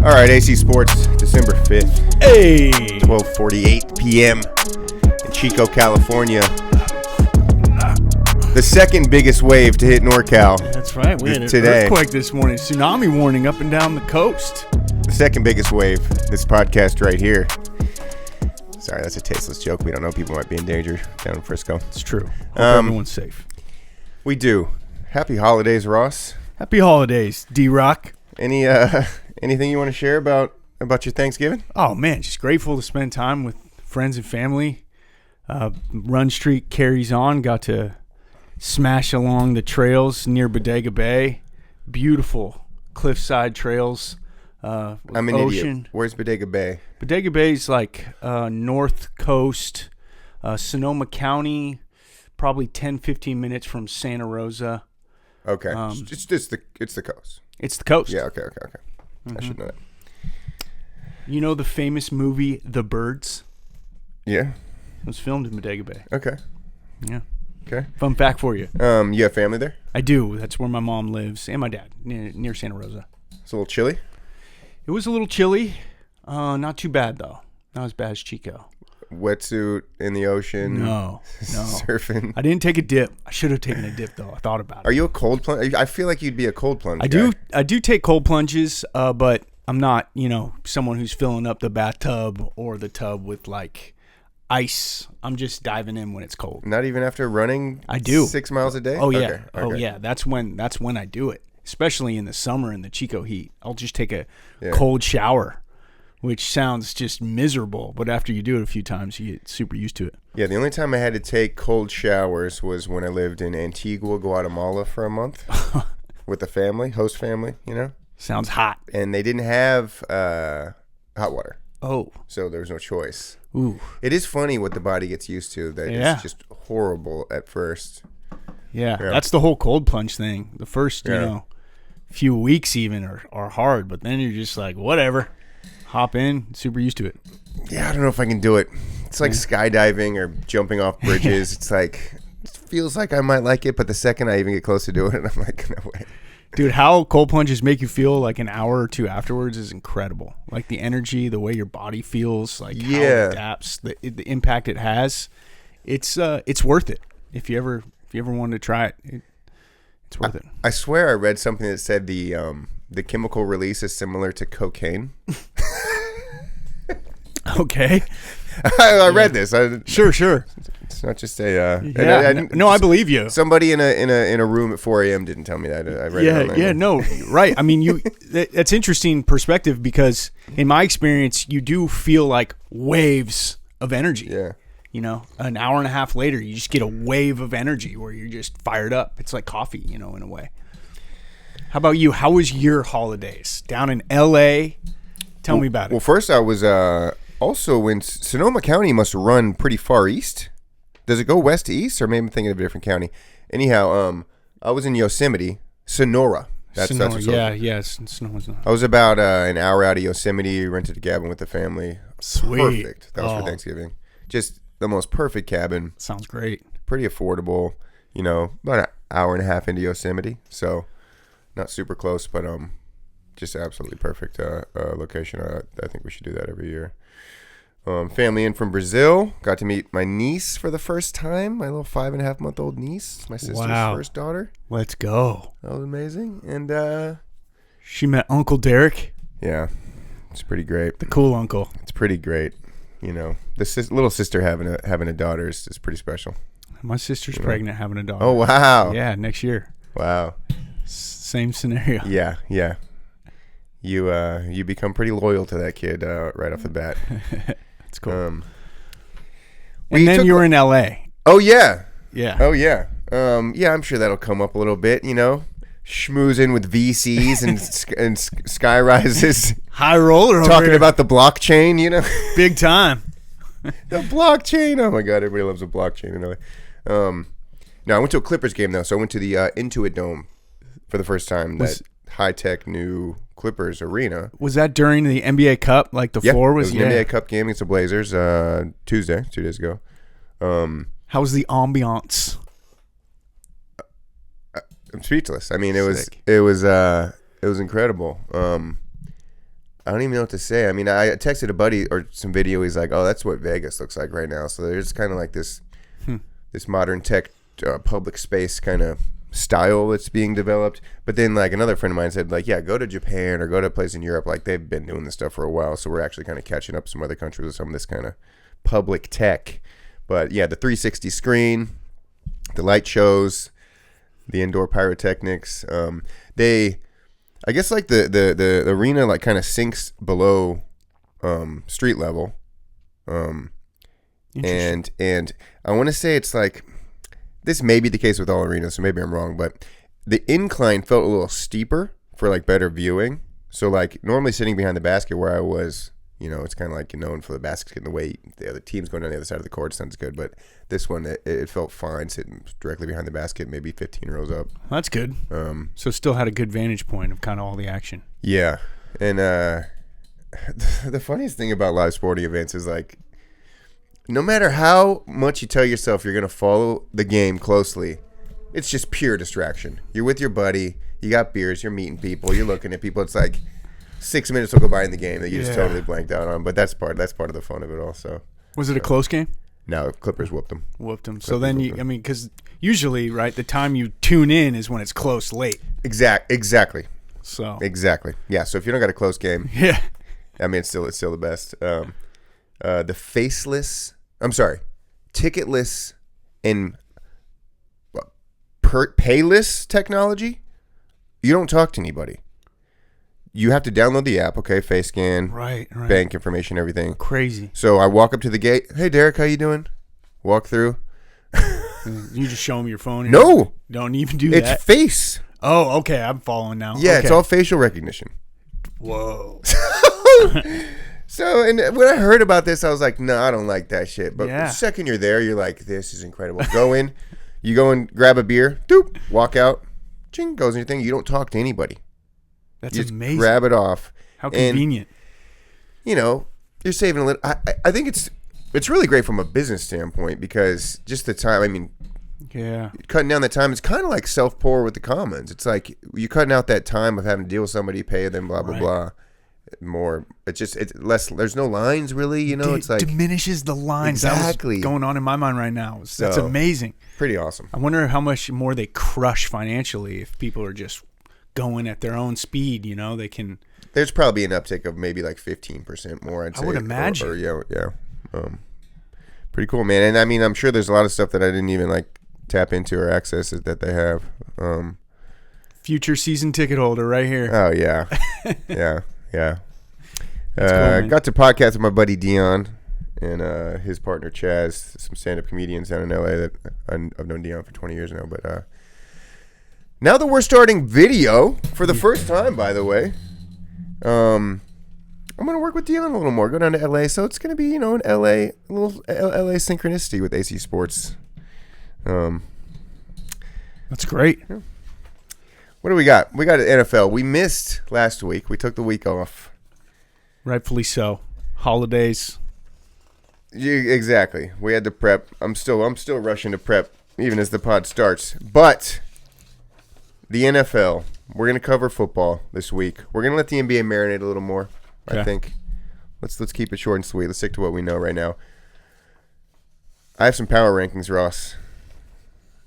All right, AC Sports, December 5th, Hey! 12:48 p.m. in Chico, California. The second biggest wave to hit NorCal. That's right. We had an today. earthquake this morning. Tsunami warning up and down the coast. The second biggest wave, this podcast right here. Sorry, that's a tasteless joke. We don't know. People might be in danger down in Frisco. It's true. Hope everyone's safe. We do. Happy holidays, Ross. Happy holidays, D-Rock. Anything you want to share about your Thanksgiving? Oh, man. Just grateful to spend time with friends and family. Run streak carries on. Got to smash along the trails near Bodega Bay. Beautiful cliffside trails. I'm an idiot. Where's Bodega Bay? Bodega Bay is like north coast, Sonoma County, probably 10, 15 minutes from Santa Rosa. Okay. It's the coast. It's the coast. Yeah, okay. Mm-hmm. I should know that. You know the famous movie The Birds? Yeah. It was filmed in Bodega Bay. Okay. Yeah. Okay. Fun fact for you. You have family there? I do. That's where my mom lives and my dad, near Santa Rosa. It's a little chilly? It was a little chilly. Not too bad, though. Not as bad as Chico. Wetsuit in the ocean? No. Surfing? I didn't take a dip. I should have taken a dip, though. I thought about it. Are you a cold plunge? I feel like you'd be a cold plunge guy. I do take cold plunges, but I'm not, someone who's filling up the bathtub or the tub with, ice. I'm just diving in when it's cold. Not even after running I do. 6 miles a day? Oh, yeah. Okay. Oh, yeah. That's when I do it, especially in the summer in the Chico heat. I'll just take a cold shower, which sounds just miserable, but after you do it a few times, you get super used to it. Yeah, the only time I had to take cold showers was when I lived in Antigua, Guatemala for a month with the family, host family, Sounds hot. And they didn't have hot water. Oh. So there was no choice. Ooh. It is funny what the body gets used to. That it's just horrible at first. Yeah, that's the whole cold plunge thing. The first, few weeks even are hard, but then you're just like, whatever. Hop in, super used to it. Yeah, I don't know if I can do it. It's like skydiving or jumping off bridges. It's like, it feels like I might like it, but the second I even get close to doing it, I'm like, no way. Dude, how cold plunges make you feel like an hour or two afterwards is incredible. Like the energy, the way your body feels, how it adapts, the impact it has. It's worth it. If you ever wanted to try it, it's worth it. I swear I read something that said the chemical release is similar to cocaine. Okay. I read this. Sure. It's not just a. I believe you. Somebody in a room at 4 a.m. didn't tell me that. I read it online. No, right. I mean, that's interesting perspective because in my experience, you do feel like waves of energy. Yeah. An hour and a half later, you just get a wave of energy where you're just fired up. It's like coffee, in a way. How about you? How was your holidays down in L.A.? Tell me about it. Well, first I was also in Sonoma County. Must run pretty far east. Does it go west to east, or maybe I'm thinking of a different county? Anyhow, I was in Yosemite, Sonora. Sonora, Sonora's not. I was about an hour out of Yosemite. Rented a cabin with the family. Sweet. Perfect. That was for Thanksgiving. Just the most perfect cabin. Sounds great. Pretty affordable. About an hour and a half into Yosemite, so not super close, but just absolutely perfect location. I think we should do that every year. Family in from Brazil. Got to meet my niece for the first time. My little 5.5-month-old niece. My sister's first daughter. Let's go. That was amazing. And she met Uncle Derek. Yeah, it's pretty great. The cool uncle. It's pretty great. The little sister having a daughter is pretty special. My sister's pregnant, having a daughter. Oh wow! Yeah, next year. Wow. Same scenario. Yeah. You become pretty loyal to that kid right off the bat. That's cool. And then you were in L.A. Oh yeah. Yeah. Oh yeah. I'm sure that'll come up a little bit. Schmoozing with VCs and sky rises. High roller. Talking about the blockchain. Big time. The blockchain. Oh my God, everybody loves a blockchain in LA. No, I went to a Clippers game though, so I went to the Intuit Dome for the first time. That high-tech new Clippers arena. Was that during the NBA Cup? Like the floor was? It was an NBA Cup game against the Blazers Tuesday, 2 days ago. How was the ambiance? I'm speechless. I mean, it was incredible. I don't even know what to say. I mean, I texted a buddy or some video. He's like, "Oh, that's what Vegas looks like right now." So there's kind of like this modern tech public space kind of style that's being developed. But then like another friend of mine said, like, yeah, go to Japan or go to a place in Europe. Like they've been doing this stuff for a while. So we're actually kind of catching up some other countries with some of this kind of public tech. But yeah, the 360 screen, the light shows, the indoor pyrotechnics. I guess like the arena like kind of sinks below street level. And I want to say it's like, this may be the case with all arenas, so maybe I'm wrong, but the incline felt a little steeper for like better viewing. So like normally sitting behind the basket where I was, it's kind of like known for the basket getting the way the other team's going down the other side of the court sounds good, but this one it felt fine sitting directly behind the basket, maybe 15 rows up. That's good. So still had a good vantage point of kind of all the action. Yeah, and the funniest thing about live sporting events is like, no matter how much you tell yourself you're going to follow the game closely, it's just pure distraction. You're with your buddy, you got beers, you're meeting people, you're looking at people. It's like 6 minutes will go by in the game that you just totally blanked out on. But that's part of the fun of it all. So was it a close game? No, Clippers whooped them. So then because usually, right, the time you tune in is when it's close late. Exactly. So exactly. Yeah. So if you don't got a close game, yeah, I mean it's still the best. The ticketless and payless technology, you don't talk to anybody. You have to download the app, okay, face scan, right. Bank information, everything. Crazy. So I walk up to the gate. Hey, Derek, how you doing? Walk through. You just show them your phone? No. Don't even do that? It's face. Oh, okay. I'm following now. Yeah, okay. It's all facial recognition. Whoa. So, and when I heard about this, I was like, no, I don't like that shit. But the second you're there, you're like, this is incredible. Go in, you go and grab a beer, doop, walk out, ching, goes in your thing. You don't talk to anybody. That's you just amazing. Grab it off. How convenient. And, you're saving a little. I think it's really great from a business standpoint because just the time, I mean, cutting down that time, it's kind of like self-pour with the commons. It's like you're cutting out that time of having to deal with somebody, pay them, blah, blah, blah. More, it's less. There's no lines really, it's like diminishes the lines. Exactly. That was going on in my mind right now. That's amazing. Pretty awesome. I wonder how much more they crush financially if people are just going at their own speed. They can. There's probably an uptick of maybe like 15% more. I'd say. I would imagine. Yeah. Pretty cool, man. And I mean, I'm sure there's a lot of stuff that I didn't even like tap into or access that they have. Future season ticket holder right here. Oh yeah, yeah. Yeah. Cool, got to podcast with my buddy Dion and his partner Chaz, some stand-up comedians down in LA that I've known Dion for 20 years now. But now that we're starting video for the first time, by the way, I'm going to work with Dion a little more, go down to LA. So it's going to be, an LA, a little LA synchronicity with AC Sports. That's great. Yeah. What do we got? We got an NFL. We missed last week. We took the week off. Rightfully so. Holidays. Exactly. We had to prep. I'm still rushing to prep even as the pod starts. But the NFL, we're going to cover football this week. We're going to let the NBA marinate a little more, I think. Let's keep it short and sweet. Let's stick to what we know right now. I have some power rankings, Ross.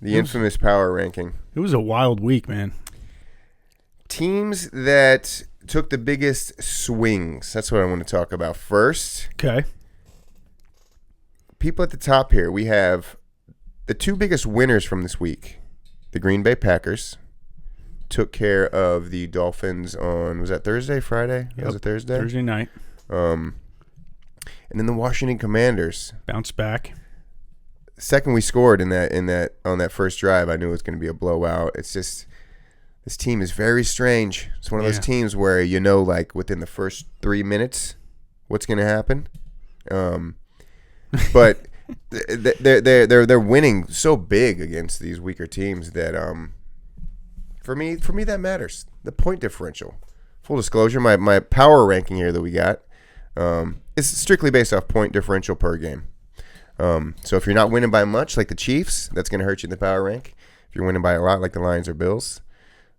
The infamous power ranking. It was a wild week, man. Teams that took the biggest swings. That's what I want to talk about first. Okay. People at the top here. We have the two biggest winners from this week. The Green Bay Packers took care of the Dolphins on, was that Thursday, Friday? Yep. Was it Thursday? Thursday night. And then the Washington Commanders bounced back. Second we scored on that first drive, I knew it was going to be a blowout. It's just, this team is very strange. It's one of those teams where like within the first 3 minutes what's going to happen. But they're winning so big against these weaker teams that for me that matters. The point differential. Full disclosure, my power ranking here that we got is strictly based off point differential per game. So if you're not winning by much, like the Chiefs, that's going to hurt you in the power rank. If you're winning by a lot, like the Lions or Bills,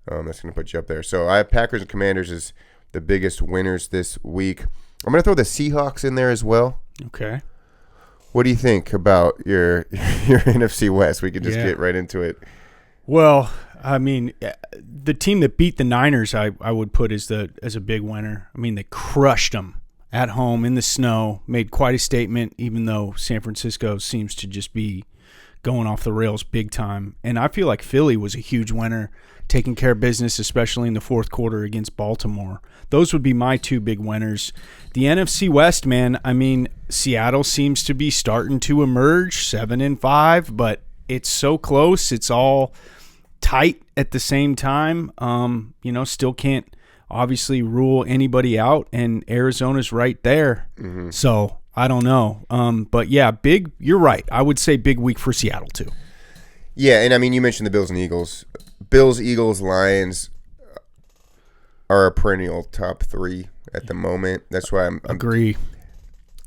that's going to put you up there. So I have Packers and Commanders as the biggest winners this week. I'm going to throw the Seahawks in there as well. Okay. What do you think about your NFC West? We could just get right into it. Well, I mean, the team that beat the Niners, I would put as a big winner. I mean, they crushed them at home in the snow, made quite a statement, even though San Francisco seems to just be going off the rails big time. And I feel like Philly was a huge winner, taking care of business, especially in the fourth quarter against Baltimore. Those would be my two big winners. The NFC West, man, I mean, Seattle seems to be starting to emerge, 7-5, but it's so close. It's all tight at the same time. Still can't obviously rule anybody out, and Arizona's right there. Mm-hmm. So I don't know. But yeah, big. You're right. I would say big week for Seattle too. Yeah, and I mean, you mentioned the Bills and Eagles. Bills, Eagles, Lions are a perennial top three at the moment. That's why I'm agree.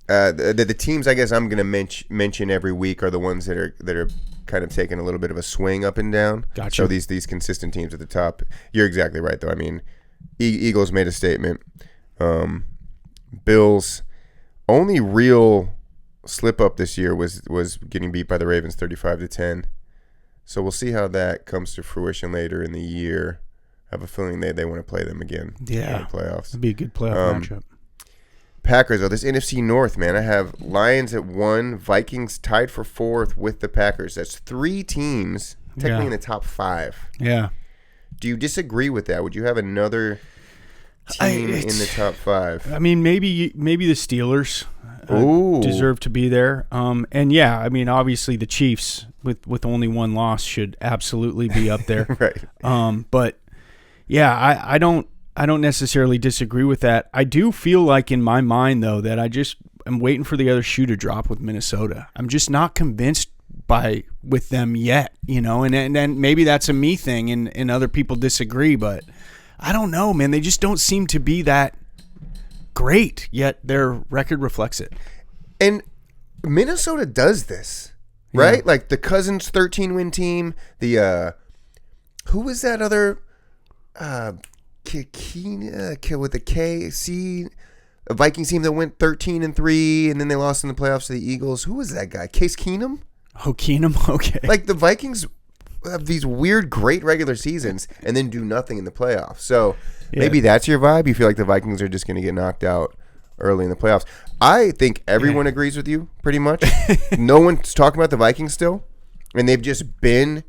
The teams I guess I'm going to mention every week are the ones that are kind of taking a little bit of a swing up and down. Gotcha. So these consistent teams at the top. You're exactly right, though. I mean, Eagles made a statement. Bills, only real slip up this year was getting beat by the Ravens 35-10. So we'll see how that comes to fruition later in the year. I have a feeling they want to play them again. Yeah, in the playoffs. It'd be a good playoff matchup. Packers, though, this NFC North, man, I have Lions at 1, Vikings tied for 4th with the Packers. That's 3 teams technically in the top 5. Yeah. Do you disagree with that? Would you have another team in the top 5? I mean, maybe the Steelers deserve to be there. And yeah, I mean, obviously the Chiefs with only one loss should absolutely be up there. Right. But yeah, I don't necessarily disagree with that. I do feel like in my mind though that I'm waiting for the other shoe to drop with Minnesota. I'm just not convinced with them yet, and then maybe that's a me thing and other people disagree, but I don't know, man. They just don't seem to be that great, yet their record reflects it. And Minnesota does this, right? Yeah. Like the Cousins 13-win team, the who was that other with the KC, a Vikings team that went 13-3 and then they lost in the playoffs to the Eagles. Who was that guy? Case Keenum? Oh, Keenum? Okay. Like the Vikings have these weird, great regular seasons and then do nothing in the playoffs. So maybe that's your vibe. You feel like the Vikings are just going to get knocked out early in the playoffs. I think everyone agrees with you pretty much. No one's talking about the Vikings still, and they've just been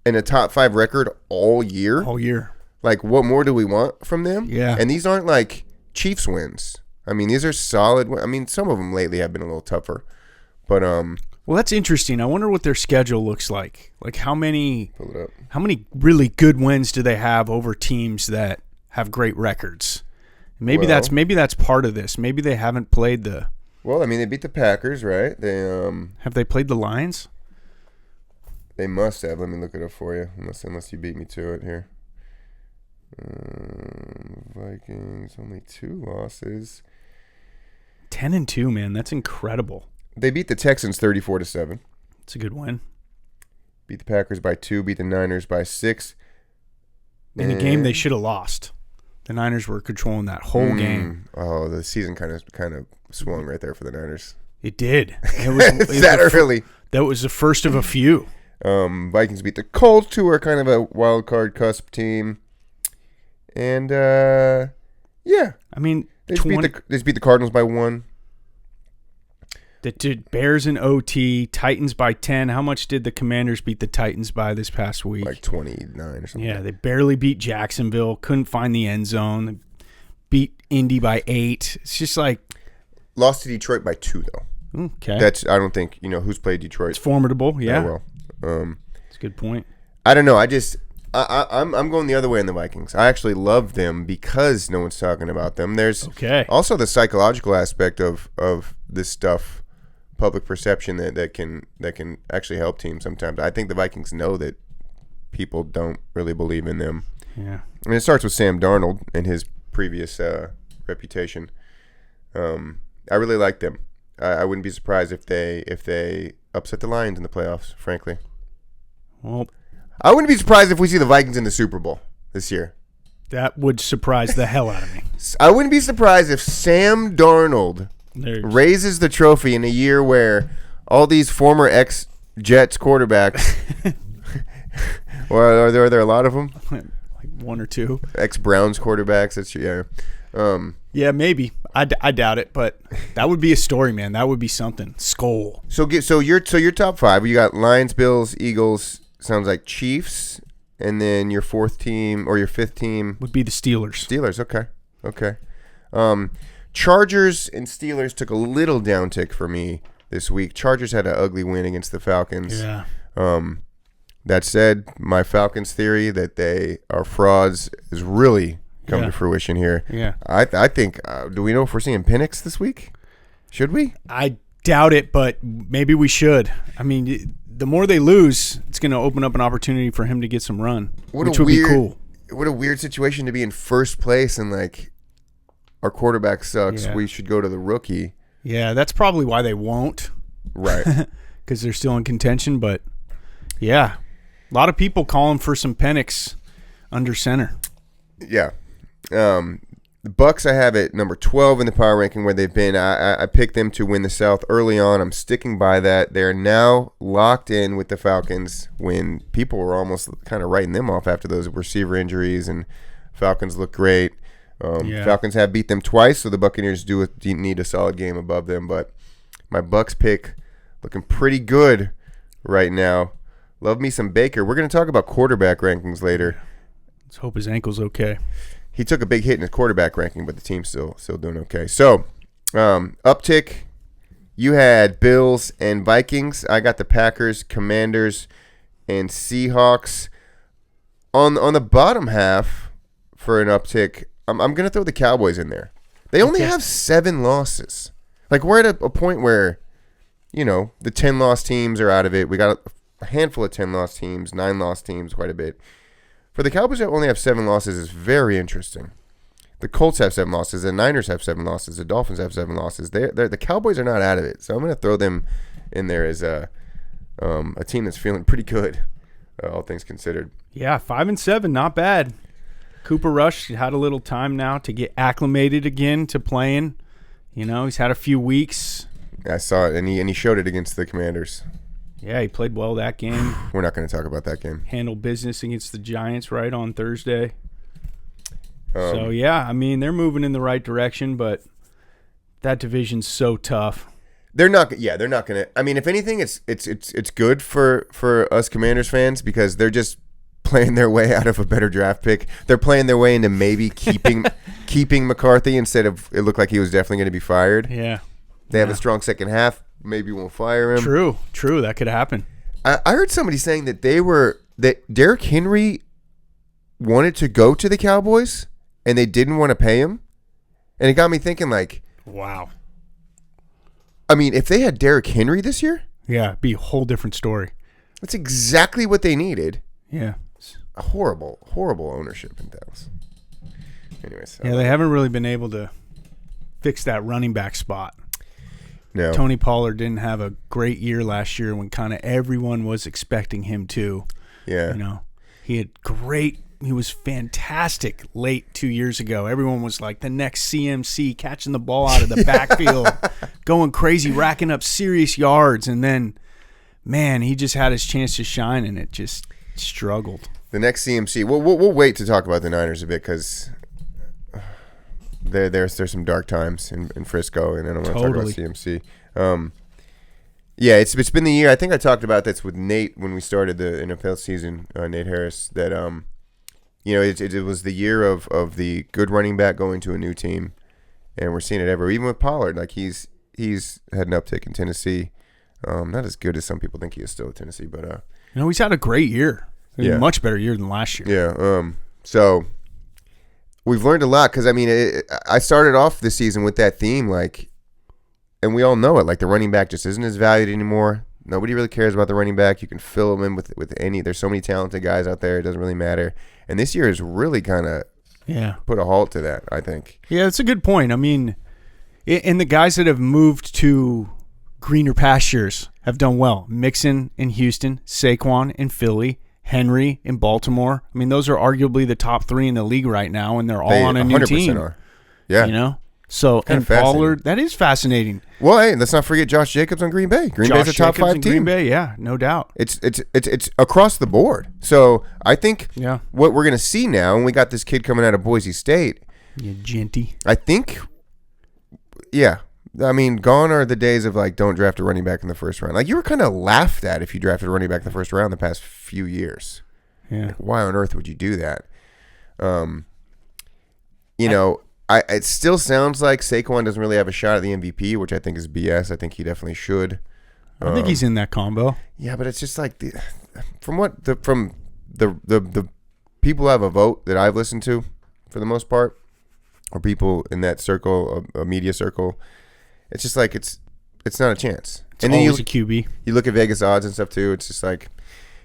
in a top 5 record all year. All year. Like, what more do we want from them? Yeah. And these aren't like Chiefs wins. I mean, these are solid. I mean, some of them lately have been a little tougher, but well, that's interesting. I wonder what their schedule looks like. Like how many really good wins do they have over teams that have great records? Maybe that's part of this. Maybe they haven't played the. Well, I mean, they beat the Packers, right? They have they played the Lions? They must have. Let me look it up for you. Unless you beat me to it here. Vikings only 2 losses. 10-2, man. That's incredible. They beat the Texans 34-7. It's a good win. Beat the Packers by 2. Beat the Niners by 6. In a game they should have lost. The Niners were controlling that whole game. Oh, the season kind of swung right there for the Niners. It did. It was that early. That was the first of a few. Vikings beat the Colts, who are kind of a wild card cusp team. And yeah, I mean, they just beat the Cardinals by 1. They did Bears in OT, Titans by 10. How much did the Commanders beat the Titans by this past week? Like 29 or something. Yeah, they barely beat Jacksonville. Couldn't find the end zone. They beat Indy by 8. It's just like lost to Detroit by 2 though. Okay, I don't think who's played Detroit. It's formidable. Yeah, well, it's a good point. I don't know. I'm going the other way in the Vikings. I actually love them because no one's talking about them. There's also the psychological aspect of this stuff, public perception that can actually help teams sometimes. I think the Vikings know that people don't really believe in them. Yeah, and it starts with Sam Darnold and his previous reputation. I really like them. I wouldn't be surprised if they upset the Lions in the playoffs. Frankly, well. I wouldn't be surprised if we see the Vikings in the Super Bowl this year. That would surprise the hell out of me. I wouldn't be surprised if Sam Darnold raises the trophy in a year where all these former ex-Jets quarterbacks, or are there a lot of them? Like one or two. Ex-Browns quarterbacks. That's yeah, maybe. I doubt it, but that would be a story, man. That would be something. Skull. So your top five. You got Lions, Bills, Eagles. Sounds like Chiefs, and then your fourth team or your fifth team would be the Steelers. Steelers. Okay. Chargers and Steelers took a little downtick for me this week. Chargers had an ugly win against the Falcons. Yeah. That said, my Falcons theory that they are frauds is really come to fruition here. Yeah. I think, do we know if we're seeing Penix this week? Should we? I doubt it, but maybe we should. I mean, the more they lose, it's going to open up an opportunity for him to get some run, which would be cool. What a weird situation to be in first place and, like, our quarterback sucks. Yeah. We should go to the rookie. Yeah, that's probably why they won't. Right. Because they're still in contention, but, yeah. A lot of people calling for some Penix under center. Yeah. The Bucks I have at number 12 in the power ranking where they've been. I picked them to win the South early on. I'm sticking by that. They're now locked in with the Falcons when people were almost kind of writing them off after those receiver injuries, and Falcons look great. Falcons have beat them twice, so the Buccaneers do need a solid game above them. But my Bucks pick looking pretty good right now. Love me some Baker. We're going to talk about quarterback rankings later. Let's hope his ankle's okay. He took a big hit in his quarterback ranking, but the team's still doing okay. So, uptick, you had Bills and Vikings. I got the Packers, Commanders, and Seahawks. On the bottom half for an uptick, I'm going to throw the Cowboys in there. They only have 7 losses. Like, we're at a point where, the 10-loss teams are out of it. We got a handful of 10-loss teams, 9-loss teams, quite a bit. For the Cowboys that only have 7 losses is very interesting. The Colts have 7 losses. The Niners have 7 losses. The Dolphins have 7 losses. The Cowboys are not out of it. So I'm going to throw them in there as a team that's feeling pretty good, all things considered. Yeah, 5-7, not bad. Cooper Rush had a little time now to get acclimated again to playing. He's had a few weeks. I saw it, and he showed it against the Commanders. Yeah, he played well that game. We're not going to talk about that game. Handled business against the Giants right on Thursday. So, yeah, I mean, they're moving in the right direction, but that division's so tough. They're not going to. I mean, if anything, it's good for us Commanders fans because they're just playing their way out of a better draft pick. They're playing their way into maybe keeping McCarthy instead of it looked like he was definitely going to be fired. Yeah. They have a strong second half. Maybe won't fire him. True. That could happen. I heard somebody saying that that Derrick Henry wanted to go to the Cowboys and they didn't want to pay him, and it got me thinking. Like, wow. I mean, if they had Derrick Henry this year, yeah, it'd be a whole different story. That's exactly what they needed. Yeah, a horrible ownership in Dallas. Anyways, yeah, they haven't really been able to fix that running back spot. No. Tony Pollard didn't have a great year last year when kind of everyone was expecting him to. Yeah. He was fantastic late 2 years ago. Everyone was like the next CMC, catching the ball out of the backfield, going crazy, racking up serious yards. And then, man, he just had his chance to shine, and it just struggled. The next CMC. We'll wait to talk about the Niners a bit because there's some dark times in Frisco, and I don't want to talk about CMC. Yeah, it's been the year. I think I talked about this with Nate when we started the NFL season. Nate Harris, that it was the year of the good running back going to a new team, and we're seeing it even with Pollard. Like he's had an uptick in Tennessee. Not as good as some people think he is still at Tennessee, but he's had a great year. Yeah. Much better year than last year. Yeah. So we've learned a lot because, I mean, I started off this season with that theme, like, and we all know it, like the running back just isn't as valued anymore. Nobody really cares about the running back. You can fill them in with any. There's so many talented guys out there. It doesn't really matter. And this year has really kind of put a halt to that, I think. Yeah, that's a good point. I mean, and the guys that have moved to greener pastures have done well. Mixon in Houston, Saquon in Philly, Henry in Baltimore. I mean, those are arguably the top 3 in the league right now, and they're all on a new team. Are. Yeah. You know? So, and Pollard, that is fascinating. Well, hey, let's not forget Josh Jacobs on Green Bay. Green Bay's a top 5 team. Green Bay, yeah, no doubt. It's across the board. So I think what we're going to see now, and we got this kid coming out of Boise State. Yeah, Genty. I think, I mean, gone are the days of, like, don't draft a running back in the first round. Like, you were kind of laughed at if you drafted a running back in the first round the past few years. Yeah. Like, why on earth would you do that? It still sounds like Saquon doesn't really have a shot at the MVP, which I think is BS. I think he definitely should. I think he's in that combo. Yeah, but it's just like from the people who have a vote that I've listened to, for the most part, or people in that circle, a media circle, it's just like it's not a chance. It's always a QB. You look at Vegas odds and stuff too. It's just like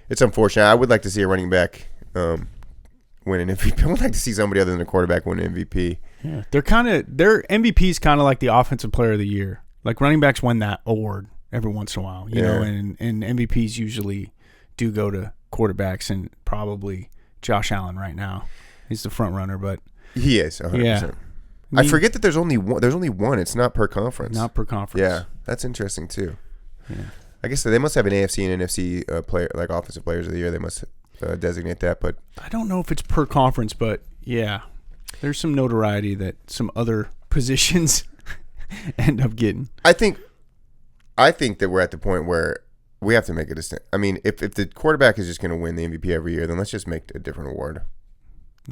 it's unfortunate. I would like to see a running back win an MVP. I would like to see somebody other than a quarterback win an MVP. Yeah, their MVP is kind of like the offensive player of the year. Like running backs win that award every once in a while, you know, and MVPs usually do go to quarterbacks, and probably Josh Allen right now. He's the front runner, but he is 100%. Yeah. I forget that there's only one. It's not per conference. Not per conference. Yeah, that's interesting too. Yeah. I guess they must have an AFC and NFC player, like offensive players of the year. They must designate that, but I don't know if it's per conference, but yeah, there's some notoriety that some other positions end up getting. I think that we're at the point where we have to make a distinction. I mean, if the quarterback is just going to win the MVP every year, then let's just make a different award.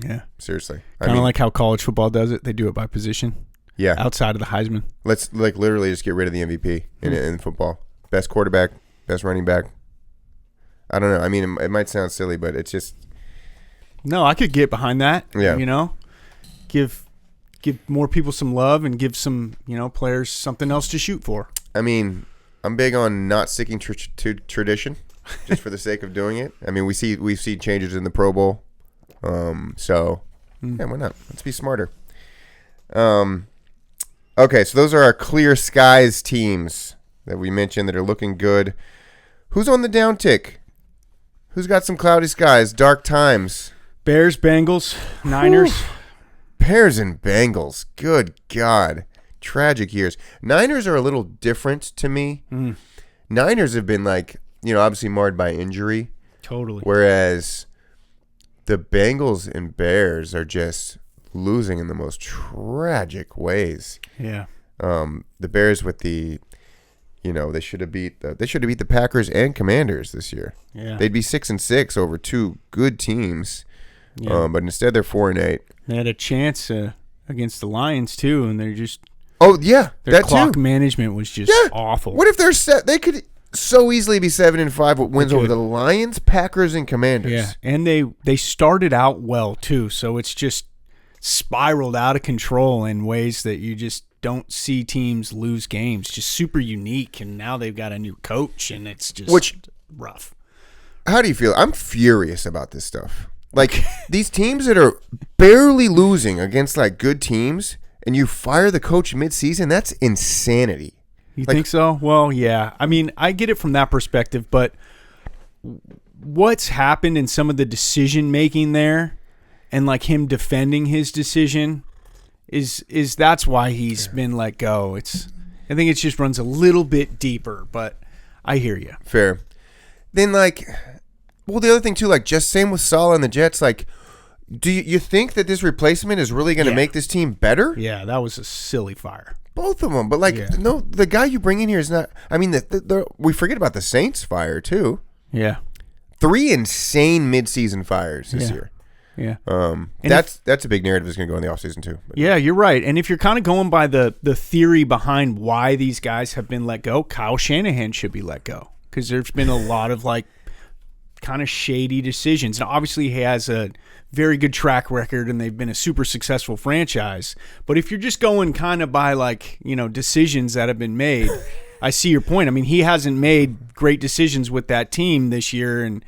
Yeah. Seriously. Kind of like how college football does it. They do it by position. Yeah. Outside of the Heisman. Let's literally just get rid of the MVP in football. Best quarterback, best running back. I don't know. I mean, it might sound silly, but it's just. No, I could get behind that. Yeah. You know, give more people some love and give some, players something else to shoot for. I mean, I'm big on not sticking to tradition just for the sake of doing it. I mean, we've seen changes in the Pro Bowl. Yeah, why not? Let's be smarter. Okay, so those are our clear skies teams that we mentioned that are looking good. Who's on the downtick? Who's got some cloudy skies, dark times? Bears, Bengals, Niners. Whew. Bears and Bengals. Good God. Tragic years. Niners are a little different to me. Niners have been obviously marred by injury. Totally. Whereas the Bengals and Bears are just losing in the most tragic ways. Yeah. The Bears with they should have beat the Packers and Commanders this year. Yeah. They'd be 6-6 over two good teams. Yeah. But instead they're 4-8. They had a chance against the Lions too, and they're just their clock management was just awful. What if they're set? They could so easily be 7-5 with wins over the Lions, Packers, and Commanders. Yeah, and they started out well too, so it's just spiraled out of control in ways that you just don't see teams lose games. Just super unique, and now they've got a new coach, and it's just rough. How do you feel? I'm furious about this stuff. Like these teams that are barely losing against good teams, and you fire the coach mid-season. That's insanity. You think so? Well, yeah. I mean, I get it from that perspective, but what's happened in some of the decision making there, and him defending his decision, is that's why he's been let go. I think it just runs a little bit deeper, but I hear you. Fair. Then the other thing too, just same with Saleh and the Jets. Do you think that this replacement is really going to make this team better? Yeah, that was a silly fire. Both of them, but no, the guy you bring in here is not. I mean, we forget about the Saints fire too. Yeah, 3 insane midseason fires this year. Yeah, that's a big narrative that's going to go in the offseason too. But. Yeah, you're right. And if you're kind of going by the theory behind why these guys have been let go, Kyle Shanahan should be let go because there's been a lot of kind of shady decisions. Now, obviously, he has a very good track record, and they've been a super successful franchise. But if you're just going kind of by decisions that have been made, I see your point. I mean, he hasn't made great decisions with that team this year and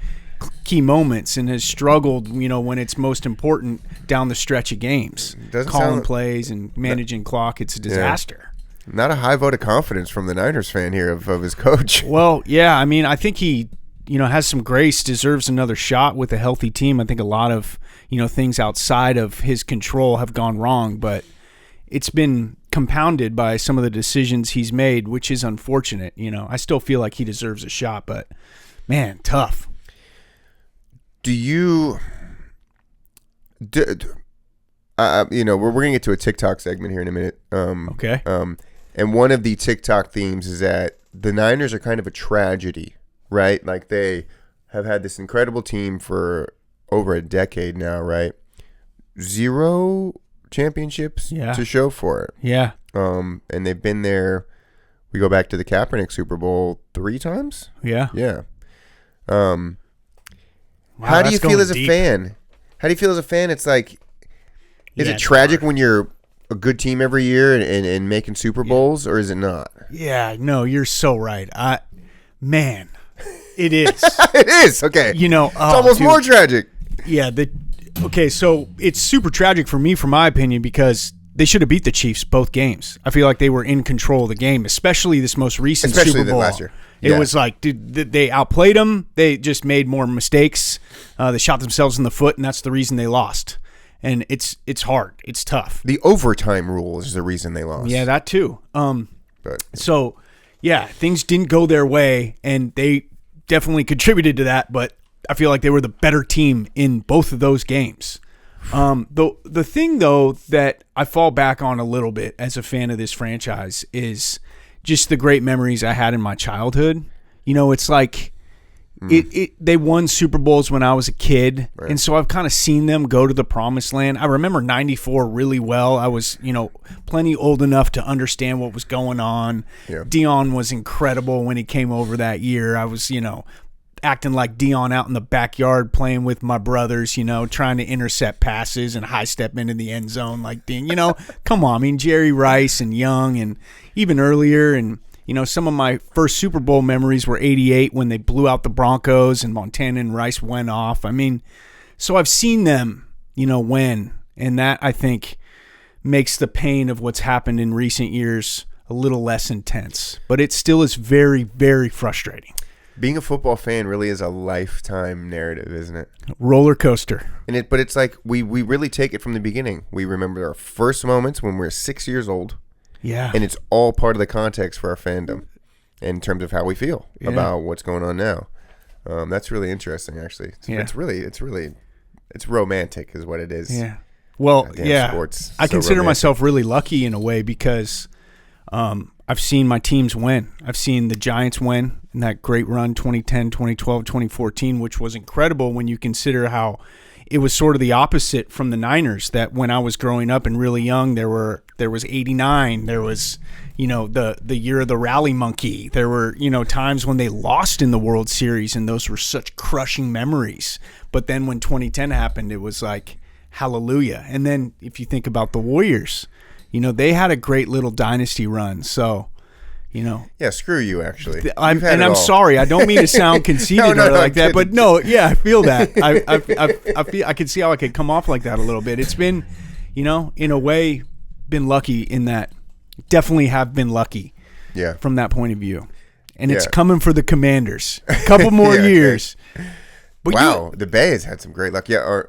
key moments, and has struggled, when it's most important down the stretch of games, calling plays and managing clock. It's a disaster. Not a high vote of confidence from the Niners fan here of his coach. Well, yeah, I mean, I think he has some grace, deserves another shot with a healthy team. I think a lot of, things outside of his control have gone wrong, but it's been compounded by some of the decisions he's made, which is unfortunate. I still feel like he deserves a shot, but man, tough. We're going to get to a TikTok segment here in a minute. Okay. And one of the TikTok themes is that the Niners are kind of a tragedy, right? Like they have had this incredible team for over a decade now, right? 0 championships to show for it. Yeah. And they've been there. We go back to the Kaepernick Super Bowl 3 times. Yeah. Yeah. Wow, how do you feel as a deep. fan? How do you feel as a fan? It's like, is it it's tragic hard. when you're a good team every year and making Super Bowls, or is it not? Yeah, no, you're so right. Man, it is. It is. Okay. It's almost more tragic. Yeah. Okay, so it's super tragic for me, for my opinion, because they should have beat the Chiefs both games. I feel like they were in control of the game, especially this most recent Super Bowl. Last year. It was like, dude, they outplayed them. They just made more mistakes. They shot themselves in the foot, and that's the reason they lost. And it's hard. It's tough. The overtime rule is the reason they lost. Yeah, that too. So, yeah, things didn't go their way, and they definitely contributed to that, but I feel like they were the better team in both of those games. The thing, though, that I fall back on a little bit as a fan of this franchise is just the great memories I had in my childhood. It's like they won Super Bowls when I was a kid, right. And so I've kind of seen them go to the promised land. I remember 94 really well. I was, plenty old enough to understand what was going on. Yeah. Dion was incredible when he came over that year. I was, acting like Dion out in the backyard playing with my brothers, trying to intercept passes and high step into the end zone like Dion. Come on. I mean, Jerry Rice and Young and even earlier. And, some of my first Super Bowl memories were 88 when they blew out the Broncos and Montana and Rice went off. I mean, so I've seen them, win. And that, I think, makes the pain of what's happened in recent years a little less intense. But it still is very, very frustrating. Being a football fan really is a lifetime narrative, isn't it? Roller coaster. But it's like we really take it from the beginning. We remember our first moments when we were 6 years old. Yeah. And it's all part of the context for our fandom in terms of how we feel about what's going on now. That's really interesting, actually. It's romantic is what it is. Yeah. Well, sports. I consider myself really lucky in a way because I've seen my teams win. I've seen the Giants win in that great run 2010, 2012, 2014, which was incredible when you consider how it was sort of the opposite from the Niners, that when I was growing up and really young, there was 89, there was, the year of the rally monkey. There were, times when they lost in the World Series, and those were such crushing memories. But then when 2010 happened, it was like, hallelujah. And then if you think about the Warriors, they had a great little dynasty run. So, Yeah, screw you, actually. I'm sorry. I don't mean to sound conceited like that, but no, I feel that. I can see how I could come off like that a little bit. It's been, in a way, been lucky in that. Definitely have been lucky. Yeah. From that point of view, and it's coming for the Commanders. A couple more years. But wow, the Bay has had some great luck. Yeah.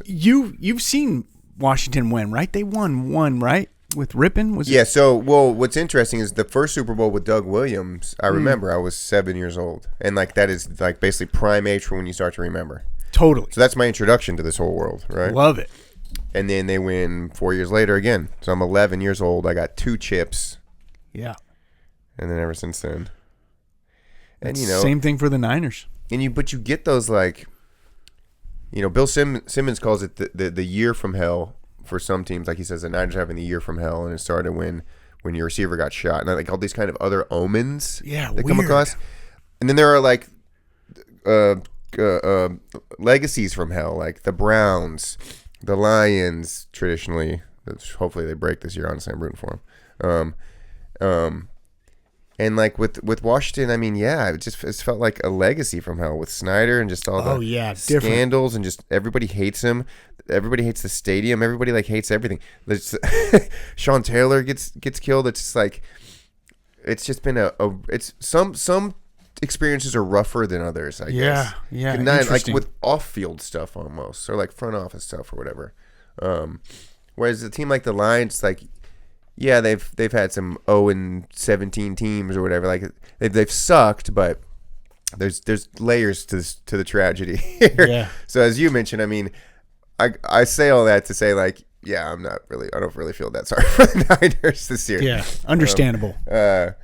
You've seen Washington win, right? They won one, right? With Rippon? So, what's interesting is the first Super Bowl with Doug Williams, I remember I was 7 years old. And, that is, basically prime age for when you start to remember. Totally. So that's my introduction to this whole world, right? Love it. And then they win 4 years later again. So I'm 11 years old. I got 2 chips. Yeah. And then ever since then. And, same thing for the Niners. But you get those, Bill Simmons calls it the year from hell. For some teams, like he says, the Niners having the year from hell, and it started when your receiver got shot, and all these kind of other omens that come across. And then there are legacies from hell, like the Browns, the Lions. Traditionally, hopefully they break this year. Honestly, I'm rooting for them. And with Washington, I mean, it's felt like a legacy from hell with Snyder and just all the scandals and just everybody hates him. Everybody hates the stadium. Everybody hates everything. Sean Taylor gets killed. It's just it's just been some experiences are rougher than others, I guess. Yeah. Like with off-field stuff almost, or like front office stuff or whatever. Whereas a team like the Lions, like, yeah, they've had some 0-17 teams or whatever. Like they've sucked, but there's layers to the tragedy here. Yeah. So as you mentioned, I mean, I say all that to say, like, yeah, I don't really feel that sorry for the Niners this year. Yeah, understandable. But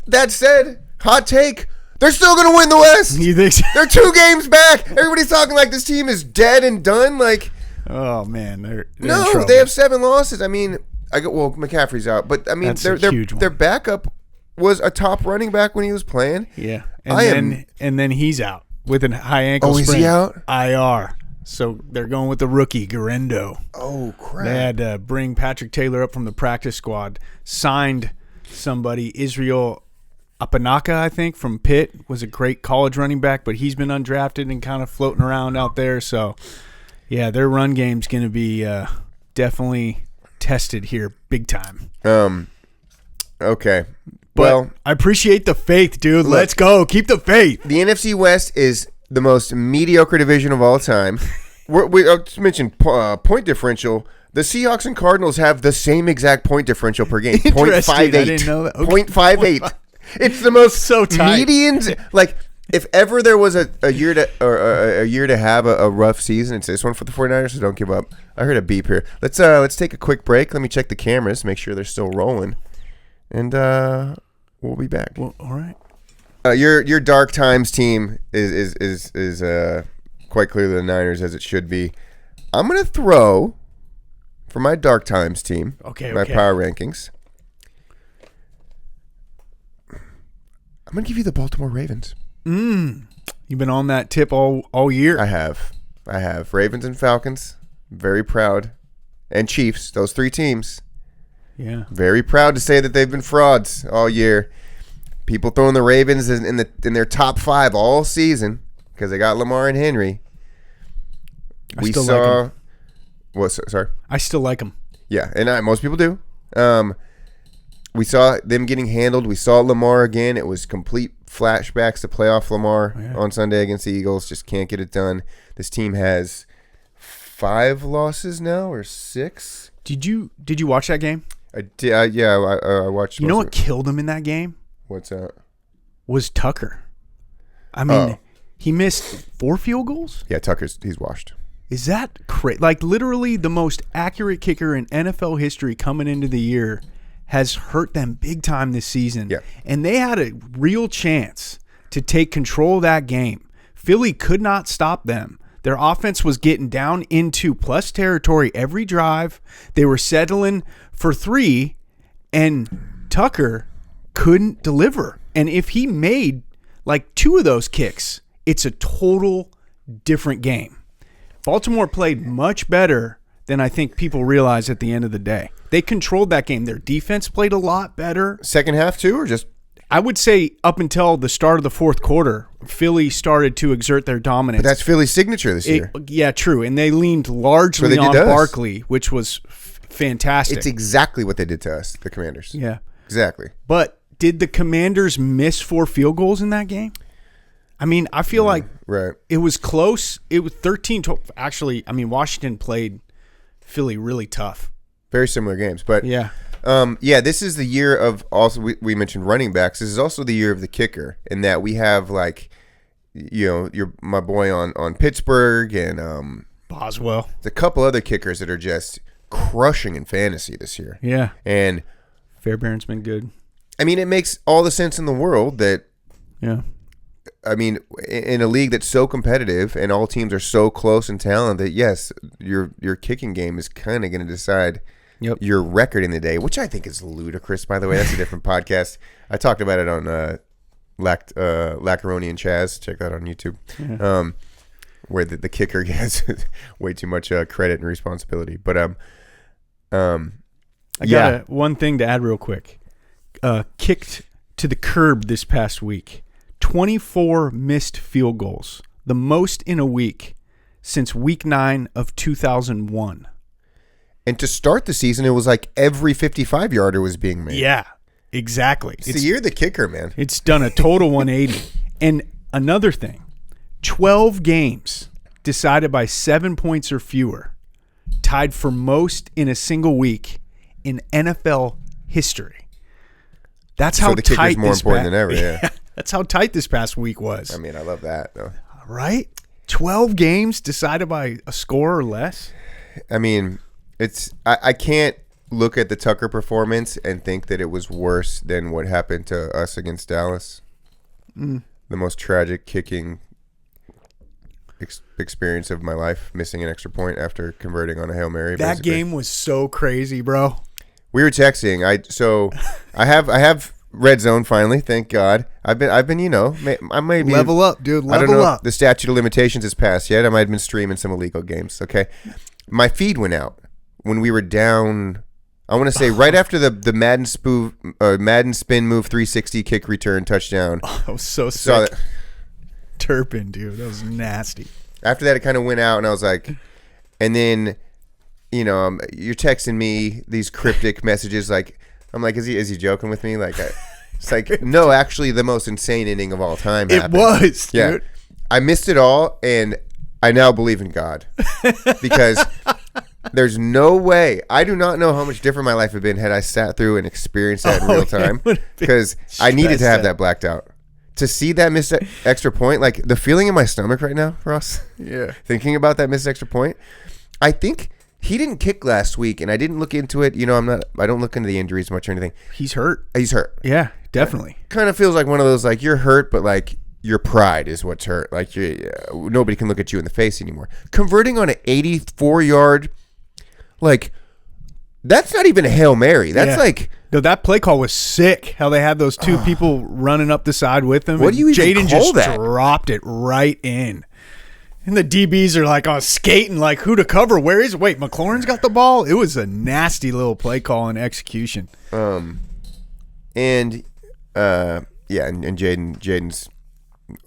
that said, hot take, they're still going to win the West. You think so? They're 2 games back. Everybody's talking like this team is dead and done. Like, oh man, they're in no, trouble. they have 7 losses. I mean, McCaffrey's out, but I mean, their backup was a top running back when he was playing. Yeah, and then he's out with a high ankle sprain. Oh, is he out? IR. So they're going with the rookie, Garendo. Oh, crap. They had to bring Patrick Taylor up from the practice squad. Signed somebody, Israel Apanaka, I think, from Pitt. Was a great college running back, but he's been undrafted and kind of floating around out there. So, yeah, their run game's going to be definitely tested here big time. Okay. But well, I appreciate the faith, dude. Let's go. Keep the faith. The NFC West is the most mediocre division of all time. I just mentioned point differential. The Seahawks and Cardinals have the same exact point differation per game. 0.58. I didn't know that. Okay. 0.58. It's the most so tight. medians. Like, if ever there was a year to have a rough season, it's this one for the 49ers, so don't give up. I heard a beep here. Let's take a quick break. Let me check the cameras, make sure they're still rolling. And we'll be back. Well, all right. Your dark times team is quite clearly the Niners, as it should be. I'm gonna throw for my dark times team. My power rankings. I'm gonna give you the Baltimore Ravens. You've been on that tip all year. I have Ravens and Falcons. Very proud, and Chiefs. Those 3 teams. Yeah. Very proud to say that they've been frauds all year. People throwing the Ravens in their top 5 all season because they got Lamar and Henry. I still like them. What? Sorry. I still like them. Yeah, and most people do. We saw them getting handled. We saw Lamar again. It was complete flashbacks to playoff Lamar on Sunday against the Eagles. Just can't get it done. This team has 5 losses now, or 6. Did you watch that game? I did. Yeah, I watched. You know what killed him in that game? What's that? Was Tucker. I mean, he missed 4 field goals? Yeah, he's washed. Is that crazy? Like, literally the most accurate kicker in NFL history coming into the year has hurt them big time this season. Yeah. And they had a real chance to take control of that game. Philly could not stop them. Their offense was getting down into plus territory every drive. They were settling for 3, and Tucker couldn't deliver. And if he made like 2 of those kicks, it's a total different game. Baltimore played much better than I think people realize at the end of the day. They controlled that game. Their defense played a lot better. Second half too, or just? I would say up until the start of the 4th quarter, Philly started to exert their dominance. But that's Philly's signature this year. Yeah, true. And they leaned largely on Barkley, which was fantastic. It's exactly what they did to us, the Commanders. Yeah. Exactly. But did the Commanders miss 4 field goals in that game? I mean, I feel like it was close. It was 13-12. Actually, I mean, Washington played Philly really tough. Very similar games. But yeah. This is the year of, also we mentioned running backs. This is also the year of the kicker, in that we have, like, my boy on Pittsburgh and Boswell. There's a couple other kickers that are just crushing in fantasy this year. Yeah. And Fairbairn's been good. I mean, it makes all the sense in the world that, yeah. I mean, in a league that's so competitive and all teams are so close in talent, that yes, your kicking game is kind of going to decide your record in the day, which I think is ludicrous, by the way. That's a different podcast. I talked about it on Lacaroni and Chaz. Check that on YouTube. Yeah. Where the kicker gets way too much credit and responsibility. But I got one thing to add real quick. Kicked to the curb this past week. 24 missed field goals, the most in a week since week 9 of 2001. And to start the season, it was like every 55-yarder was being made. Yeah. Exactly. See, you're the kicker, man. It's done a total 180. And another thing, 12 games decided by 7 points or fewer, tied for most in a single week in NFL history. That's how the kicker's tight more this important than ever, yeah. That's how tight this past week was. I mean, I love that, though. Right? 12 games decided by a score or less? I mean, I can't look at the Tucker performance and think that it was worse than what happened to us against Dallas. The most tragic kicking experience of my life, missing an extra point after converting on a Hail Mary. That game was so crazy, bro. We were texting. I have Red Zone finally, thank God. I've been I may be level up, dude. Level I don't know up. If the statute of limitations has passed yet. I might have been streaming some illegal games. Okay, my feed went out when we were down. I want to say right after the Madden spin move 360 kick return touchdown. Oh, that was so sick. Turpin, dude, that was nasty. After that, it kind of went out, and I was like, and then, you're texting me these cryptic messages. Like, I'm like, is he joking with me? Like, it's like, no, actually, the most insane inning of all time happened. It was, dude. Yeah, I missed it all, and I now believe in God because there's no way. I do not know how much different my life would have been had I sat through and experienced that in real time because I needed to have that blacked out. To see that missed extra point, like the feeling in my stomach right now, Ross. Yeah. Thinking about that missed extra point. I think he didn't kick last week, and I didn't look into it. I don't look into the injuries much or anything. He's hurt. He's hurt. Yeah, definitely. Kind of feels like one of those, like, you're hurt, but like your pride is what's hurt. Like nobody can look at you in the face anymore. Converting on an 84-yard, like, that's not even a Hail Mary. That's like... No, that play call was sick. How they had those two people running up the side with him. What do you even Jaden call just that? dropped it right in. And the DBs are like skating, like, who to cover? Where is it? Wait, McLaurin's got the ball? It was a nasty little play call and execution. And Jaden's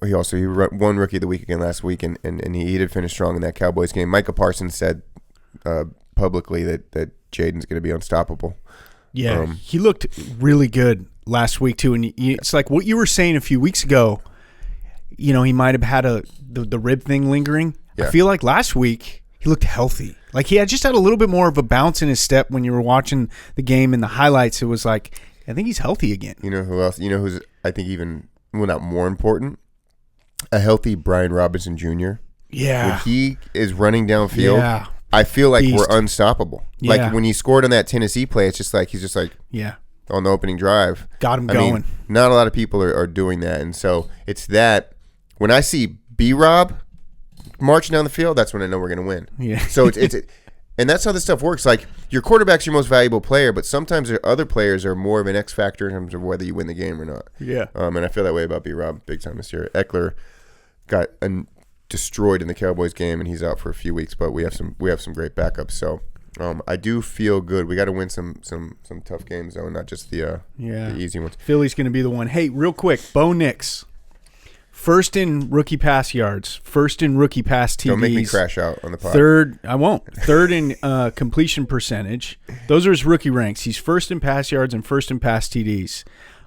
he won Rookie of the Week again last week, and he did finish strong in that Cowboys game. Micah Parsons said publicly that Jaden's going to be unstoppable. Yeah, he looked really good last week too, and it's like what you were saying a few weeks ago. He might have had the rib thing lingering. Yeah. I feel like last week he looked healthy. Like he just had a little bit more of a bounce in his step when you were watching the game and the highlights. It was like, I think he's healthy again. You know who else? You know who's I think even not more important? A healthy Brian Robinson Jr. Yeah, when he is running downfield, I feel like we're unstoppable. Yeah. Like when he scored on that Tennessee play, it's just like he's just like on the opening drive. Got him going. Mean, not a lot of people are doing that, and so it's that. When I see B-Rob marching down the field, that's when I know we're going to win. Yeah. So it's and that's how this stuff works. Like your quarterback's your most valuable player, but sometimes there other players are more of an X factor in terms of whether you win the game or not. Yeah. And I feel that way about B-Rob big time this year. Eckler got destroyed in the Cowboys game, and he's out for a few weeks. But we have some great backups. So I do feel good. We got to win some tough games though, not just the easy ones. Philly's going to be the one. Hey, real quick, Bo Nix. First in rookie pass yards. First in rookie pass TDs. Don't make me crash out on the pod. I won't. Third in completion percentage. Those are his rookie ranks. He's first in pass yards and first in pass TDs.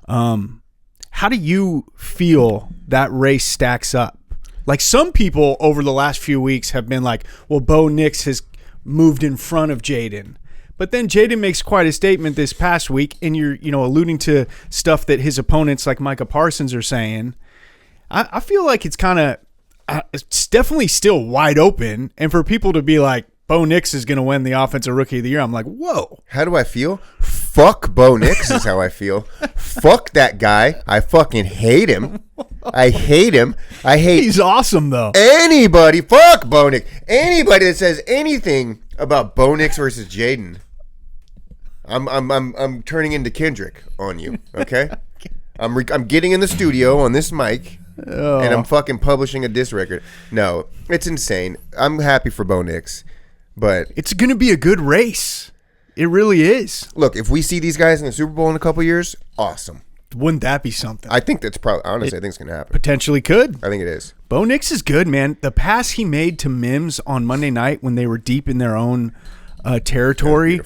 How do you feel that race stacks up? Like some people over the last few weeks have been like, well, Bo Nix has moved in front of Jaden. But then Jaden makes quite a statement this past week, and you're alluding to stuff that his opponents like Micah Parsons are saying. I feel like it's it's definitely still wide open, and for people to be like, Bo Nix is going to win the Offensive Rookie of the Year, I'm like, whoa. How do I feel? Fuck Bo Nix is how I feel. Fuck that guy. I fucking hate him. I hate him. He's awesome, though. Anybody. Fuck Bo Nix. Anybody that says anything about Bo Nix versus Jaden, I'm turning into Kendrick on you, okay? I'm getting in the studio on this mic. Oh. And I'm fucking publishing a diss record. No, it's insane. I'm happy for Bo Nix, but it's going to be a good race. It really is. Look, if we see these guys in the Super Bowl in a couple years, awesome. Wouldn't that be something? I think that's probably, honestly, I think it's going to happen. Potentially could. I think it is. Bo Nix is good, man. The pass he made to Mims on Monday night when they were deep in their own territory.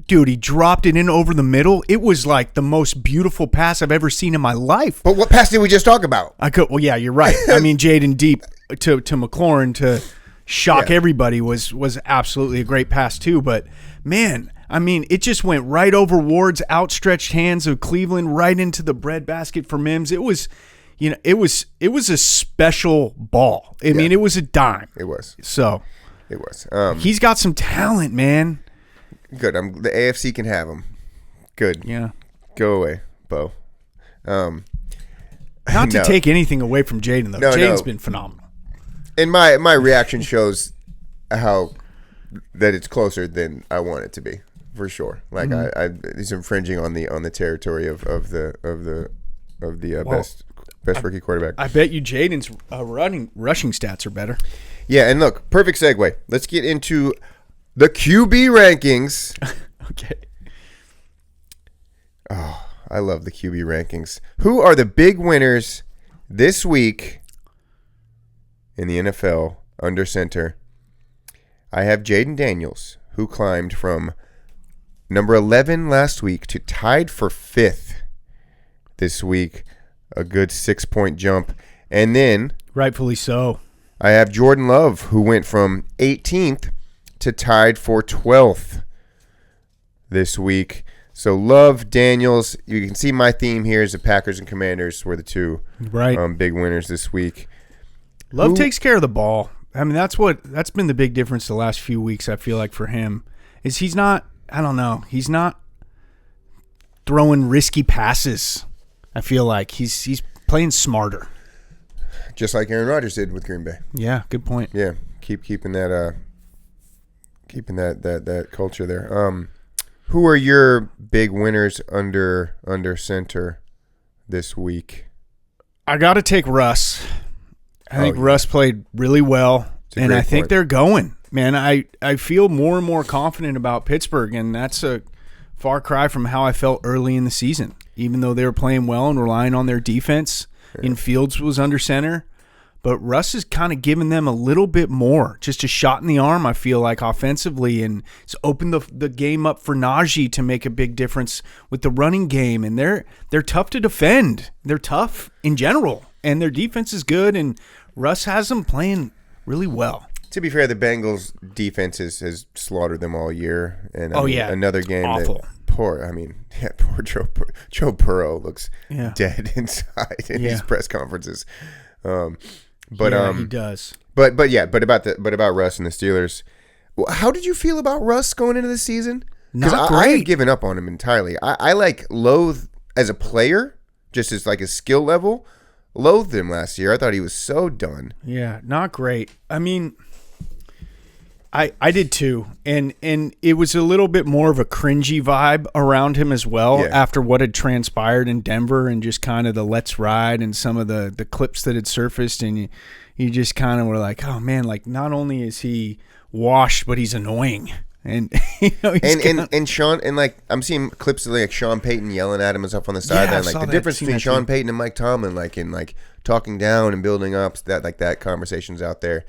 Dude, he dropped it in over the middle. It was like the most beautiful pass I've ever seen in my life. But what pass did we just talk about? Well, yeah, you're right. I mean, Jaden deep to McLaurin to shock everybody was absolutely a great pass too. But man, I mean, it just went right over Ward's outstretched hands of Cleveland, right into the breadbasket for Mims. It was, it was a special ball. I mean, it was a dime. It was. So it was. He's got some talent, man. Good. The AFC can have him. Good. Yeah. Go away, Bo. Not to take anything away from Jaden, though. Jaden's been phenomenal. And my reaction shows how that it's closer than I want it to be, for sure. Like he's infringing on the territory of the best rookie quarterback. I bet you Jaden's rushing stats are better. Yeah, and look, perfect segue. Let's get into the QB rankings. Okay. Oh, I love the QB rankings. Who are the big winners this week in the NFL under center? I have Jaden Daniels, who climbed from number 11 last week to tied for 5th this week. A good 6-point jump. And then, rightfully so, I have Jordan Love, who went from 18th to tied for 12th this week. So Love, Daniels, you can see my theme here is the Packers and Commanders were the two big winners this week. Love takes care of the ball. I mean, that's been the big difference the last few weeks, I feel like, for him, is he's not throwing risky passes. I feel like he's playing smarter. Just like Aaron Rodgers did with Green Bay. Yeah, good point. Yeah, keeping that culture there. Who are your big winners under center this week? I got to take Russ. I think Russ played really well, and I think they're going. Man, I feel more and more confident about Pittsburgh, and that's a far cry from how I felt early in the season. Even though they were playing well and relying on their defense, and Fields was under center. But Russ is kind of giving them a little bit more, just a shot in the arm, I feel like, offensively. And it's opened the game up for Najee to make a big difference with the running game. And they're tough to defend. They're tough in general. And their defense is good, and Russ has them playing really well. To be fair, the Bengals' defense has slaughtered them all year. And another game awful. Poor Joe Burrow looks dead inside in these press conferences. But he does. But about Russ and the Steelers, how did you feel about Russ going into the season? Because I had given up on him entirely. I loathe as a player, just as like a skill level, loathed him last year. I thought he was so done. Yeah, not great. I mean, I did too, and it was a little bit more of a cringy vibe around him as well after what had transpired in Denver and just kind of the let's ride and some of the clips that had surfaced, and you just kind of were like, oh man, like not only is he washed, but he's annoying. And and Sean, and like I'm seeing clips of like Sean Payton yelling at him and stuff on the sideline, like the difference between Sean Payton and Mike Tomlin, like in like talking down and building up, that conversation's out there.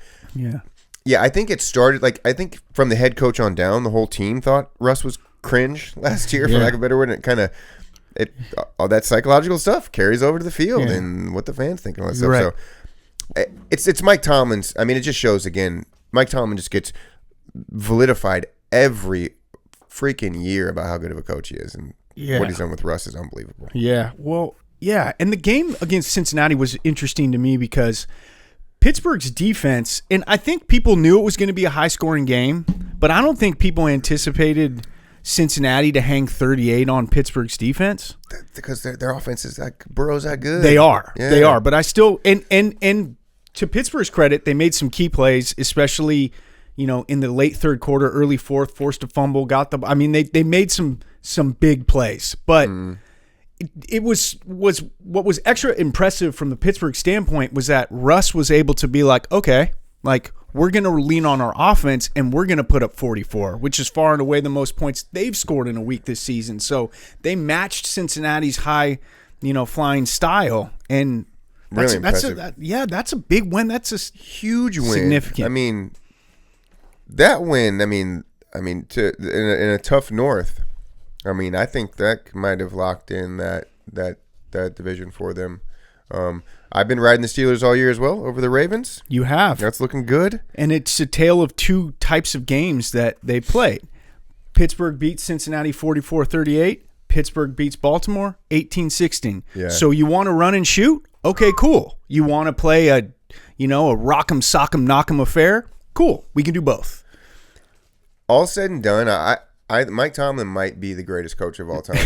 Yeah, I think it started, like, I think from the head coach on down, the whole team thought Russ was cringe last year, for lack of a better word, and it kind of, all that psychological stuff carries over to the field and what the fans think and all that stuff. Right. So it's Mike Tomlin's, I mean, it just shows, again, Mike Tomlin just gets validified every freaking year about how good of a coach he is, and what he's done with Russ is unbelievable. Yeah, well, yeah, and the game against Cincinnati was interesting to me because Pittsburgh's defense, and I think people knew it was going to be a high-scoring game, but I don't think people anticipated Cincinnati to hang 38 on Pittsburgh's defense. Because their offense is like Burrow's that good. They are. Yeah. They are. But I still and to Pittsburgh's credit, they made some key plays, especially, in the late third quarter, early fourth, forced a fumble, they made some big plays. But it was what was extra impressive from the Pittsburgh standpoint was that Russ was able to be like, okay, like we're going to lean on our offense and we're going to put up 44, which is far and away the most points they've scored in a week this season. So they matched Cincinnati's high, flying style, and really impressive. That's a big win. That's a huge win. Significant. I mean, that win. I mean, I mean, in a tough North, I mean, I think that might have locked in that division for them. I've been riding the Steelers all year as well over the Ravens. You have. That's looking good. And it's a tale of two types of games that they played. Pittsburgh beats Cincinnati 44-38. Pittsburgh beats Baltimore 18-16. Yeah. So you want to run and shoot? Okay, cool. You want to play a rock'em, sock'em, knock'em affair? Cool. We can do both. All said and done, Mike Tomlin might be the greatest coach of all time.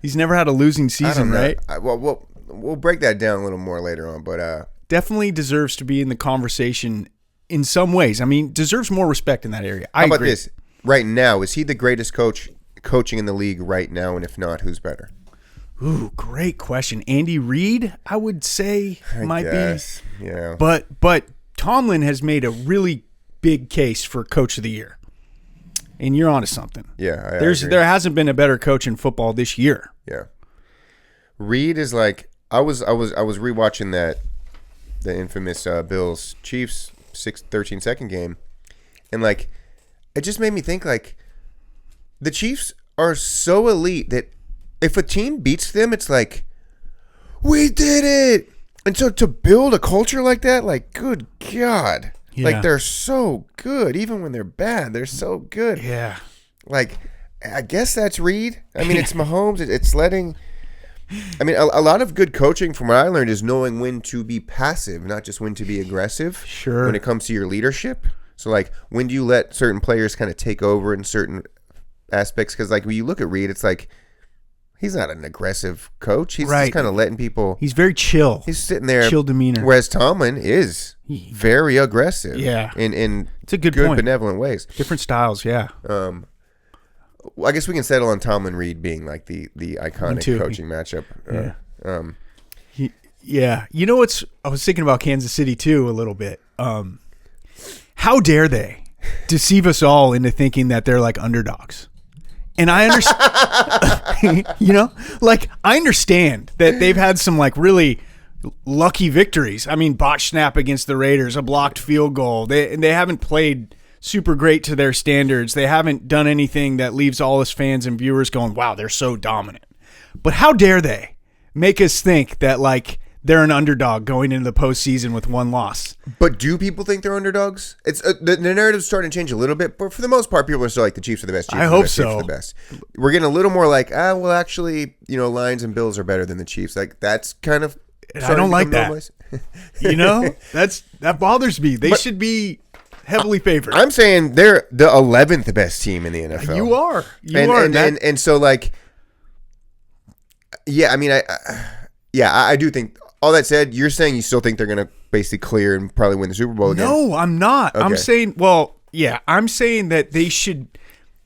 He's never had a losing season, right? We'll break that down a little more later on, but definitely deserves to be in the conversation in some ways. I mean, deserves more respect in that area. How about this? Right now, is he the greatest coach coaching in the league right now? And if not, who's better? Ooh, great question. Andy Reid, I would say, might be. Yeah. But Tomlin has made a really big case for Coach of the Year. And you're onto something. Yeah, I agree. There hasn't been a better coach in football this year. Yeah. Reid is like I was rewatching the infamous Bills Chiefs 13-second game, and like it just made me think like the Chiefs are so elite that if a team beats them, it's like we did it. And so to build a culture like that, like good God. Yeah. Like, they're so good. Even when they're bad, they're so good. Yeah. Like, I guess that's Reid. I mean, it's Mahomes. It's letting – I mean, a lot of good coaching, from what I learned, is knowing when to be passive, not just when to be aggressive. Sure. When it comes to your leadership. So, like, when do you let certain players kind of take over in certain aspects? Because, like, when you look at Reid, it's like – he's not an aggressive coach. He's just kind of letting people. He's very chill. He's sitting there, chill demeanor. Whereas Tomlin is very aggressive. Yeah, in it's a good point. Benevolent ways. Different styles. Yeah. Well, I guess we can settle on Tomlin Reid being like the iconic coaching matchup. Yeah. You know what's? I was thinking about Kansas City too a little bit. How dare they deceive us all into thinking that they're like underdogs? And I understand, I understand that they've had some like really lucky victories. I mean, botch snap against the Raiders, a blocked field goal. They haven't played super great to their standards. They haven't done anything that leaves all us fans and viewers going, wow, they're so dominant. But how dare they make us think that like they're an underdog going into the postseason with one loss? But do people think they're underdogs? It's the narrative's starting to change a little bit, but for the most part, people are still like the Chiefs are the best. Chiefs I hope so. The best. We're getting a little more like, well, actually, Lions and Bills are better than the Chiefs. Like that's kind of. I don't like that. That bothers me. They should be heavily favored. I'm saying they're the 11th best team in the NFL. You are. And so like, yeah. I mean, I do think. All that said, you're saying you still think they're going to basically clear and probably win the Super Bowl again? No, I'm not. Okay. I'm saying that they should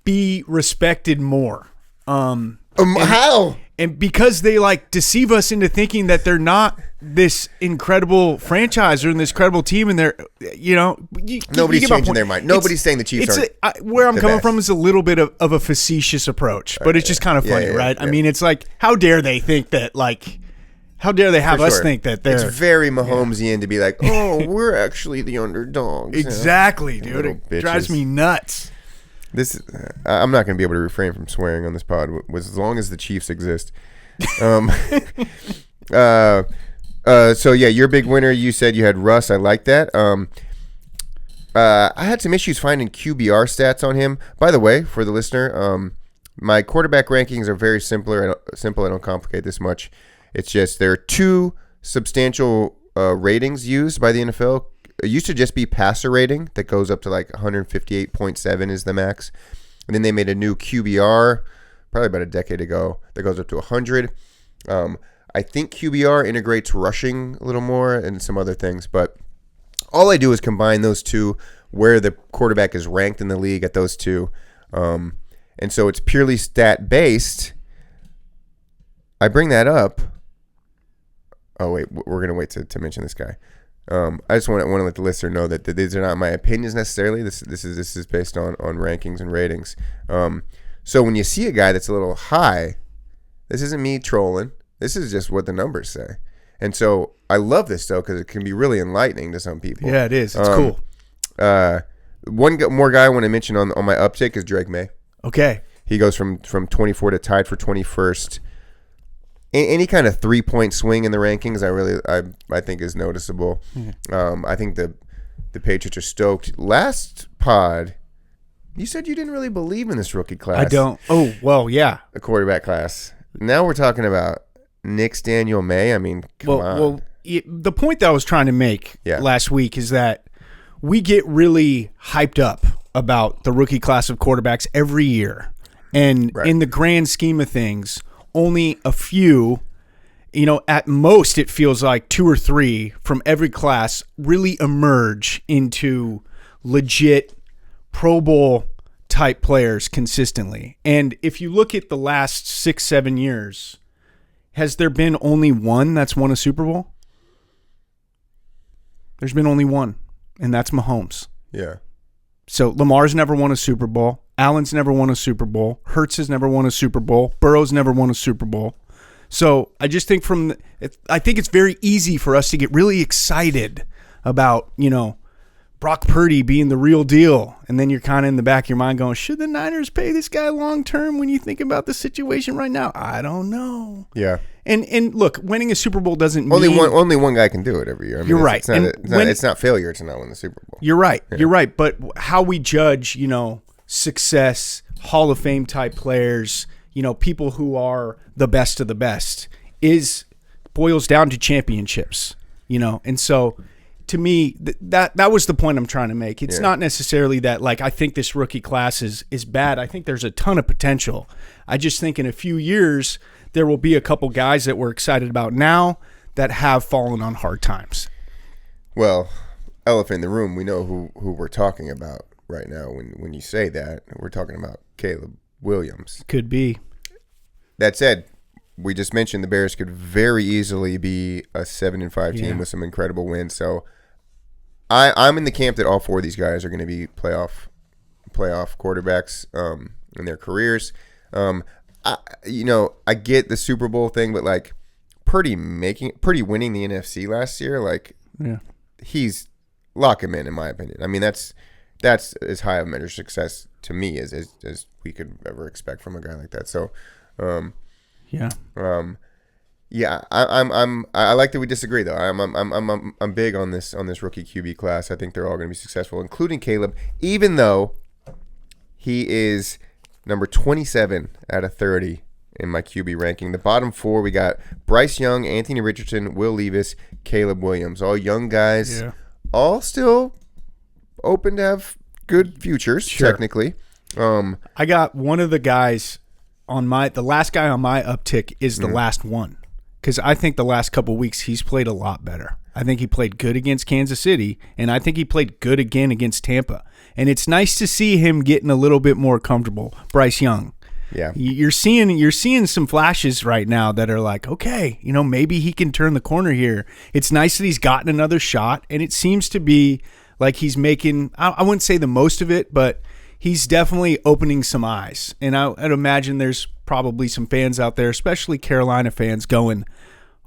be respected more. How? And because they like deceive us into thinking that they're not this incredible franchise or this incredible team, and they're, nobody's changing their mind. Nobody's saying the Chiefs are. Where I'm coming from is a little bit of a facetious approach, but it's just kind of funny, right? Yeah. I mean, it's like, how dare they think that like. How dare they have us think that they're... It's very Mahomesian to be like, oh, we're actually the underdogs. Exactly, dude. It drives me nuts. I'm not going to be able to refrain from swearing on this pod as long as the Chiefs exist. So, yeah, your big winner, you said you had Russ. I like that. I had some issues finding QBR stats on him. By the way, for the listener, my quarterback rankings are very simple. I don't complicate this much. It's just there are two substantial ratings used by the NFL. It used to just be passer rating that goes up to like 158.7 is the max. And then they made a new QBR probably about a decade ago that goes up to 100. I think QBR integrates rushing a little more and some other things. But all I do is combine those two, where the quarterback is ranked in the league at those two. And so it's purely stat-based. I bring that up. Oh, wait, we're going to wait to mention this guy. I just want to let the listener know that these are not my opinions necessarily. This is based on rankings and ratings. So when you see a guy that's a little high, this isn't me trolling. This is just what the numbers say. And so I love this, though, because it can be really enlightening to some people. Yeah, it is. It's cool. more guy I want to mention on my uptick is Drake May. Okay. He goes from 24 to tied for 21st. Any kind of 3-point swing in the rankings, I think is noticeable. I think the Patriots are stoked. Last pod, you said you didn't really believe in this rookie class. I don't. Oh, well, yeah. The quarterback class. Now we're talking about Nick Daniel May. I mean, come on. Well, the point that I was trying to make last week is that we get really hyped up about the rookie class of quarterbacks every year. And in the grand scheme of things, only a few, at most it feels like 2 or 3 from every class really emerge into legit Pro Bowl type players consistently. And if you look at the last 6-7 years, has there been only one that's won a Super Bowl? There's been only one, and that's Mahomes. Yeah. So Lamar's never won a Super Bowl. Allen's never won a Super Bowl. Hurts has never won a Super Bowl. Burrow's never won a Super Bowl. So I just think I think it's very easy for us to get really excited about, Brock Purdy being the real deal. And then you're kind of in the back of your mind going, should the Niners pay this guy long term when you think about the situation right now? I don't know. Yeah. And look, winning a Super Bowl doesn't only mean... Only one guy can do it every year. I mean, you're right. It's not failure to not win the Super Bowl. You're right. Yeah. You're right. But how we judge, success, Hall of Fame type players, people who are the best of the best boils down to championships, And so to me, that was the point I'm trying to make. It's not necessarily that, I think this rookie class is bad. I think there's a ton of potential. I just think in a few years, there will be a couple guys that we're excited about now that have fallen on hard times. Well, elephant in the room, we know who we're talking about right now. When you say that, we're talking about Caleb Williams. Could be. That said, we just mentioned the Bears could very easily be a 7-5 team with some incredible wins. So I'm in the camp that all 4 of these guys are going to be playoff quarterbacks in their careers. I get the Super Bowl thing, but Purdy winning the NFC last year, he's lock him in my opinion. I mean, that's as high of a measure of success to me as we could ever expect from a guy like that. So, I like that we disagree though. I'm big on this rookie QB class. I think they're all going to be successful, including Caleb, even though he is number 27 out of 30 in my QB ranking. The bottom 4, we got Bryce Young, Anthony Richardson, Will Levis, Caleb Williams. All young guys, all still open to have good futures, technically. I got one of the guys the last guy on my uptick is the last one, because I think the last couple of weeks he's played a lot better. I think he played good against Kansas City, and I think he played good again against Tampa. And it's nice to see him getting a little bit more comfortable. Bryce Young. Yeah. You're seeing some flashes right now that are okay, maybe he can turn the corner here. It's nice that he's gotten another shot, and it seems to be like he's making, I wouldn't say the most of it, but he's definitely opening some eyes. And I'd imagine there's probably some fans out there, especially Carolina fans, going,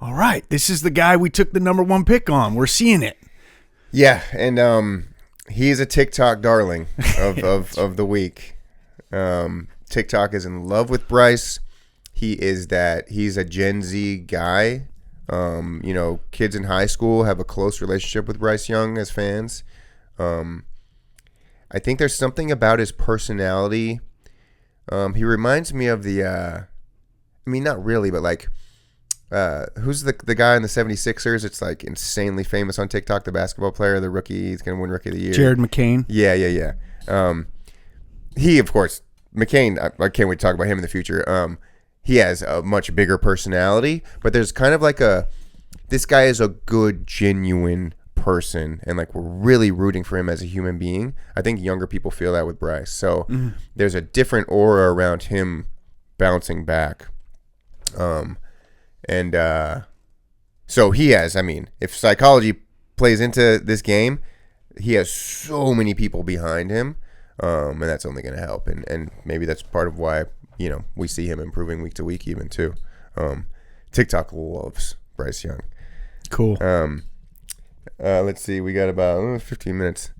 all right, this is the guy we took the number 1 pick on. We're seeing it. Yeah, and he is a TikTok darling of the week. TikTok is in love with Bryce. He's a Gen Z guy. Kids in high school have a close relationship with Bryce Young as fans. I think there's something about his personality. He reminds me of not really, but who's the guy in the 76ers? It's insanely famous on TikTok, the basketball player, the rookie. He's going to win Rookie of the Year. Jared McCain. Yeah. He, of course, McCain, I can't wait to talk about him in the future. He has a much bigger personality, but there's kind of this guy is a good, genuine person, and we're really rooting for him as a human being. I think younger people feel that with Bryce. So there's a different aura around him bouncing back. So he has, if psychology plays into this game, he has so many people behind him. And that's only going to help. And maybe that's part of why, we see him improving week to week even too. TikTok loves Bryce Young. Cool. Let's see. We got about 15 minutes.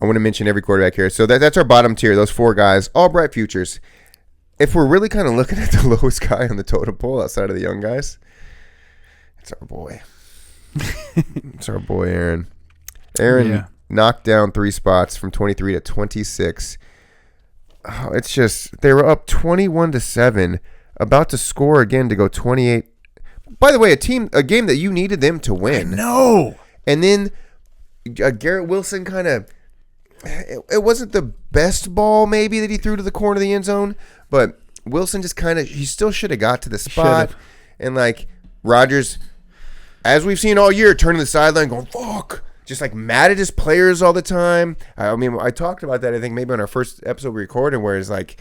I want to mention every quarterback here. So that's our bottom tier. Those 4 guys, all bright futures. If we're really kind of looking at the lowest guy on the totem pole outside of the young guys, it's our boy. It's our boy Aaron. Aaron knocked down 3 spots from 23 to 26. Oh, it's just they were up 21-7, about to score again to go 28. By the way, a game that you needed them to win. No. And then Garrett Wilson kind of. It wasn't the best ball maybe that he threw to the corner of the end zone, but Wilson just kind of, he still should have got to the spot. Should've. And like Rodgers, as we've seen all year, turning the sideline going, fuck, just like mad at his players all the time. I mean, I talked about that, I think maybe on our first episode we recorded, where it's like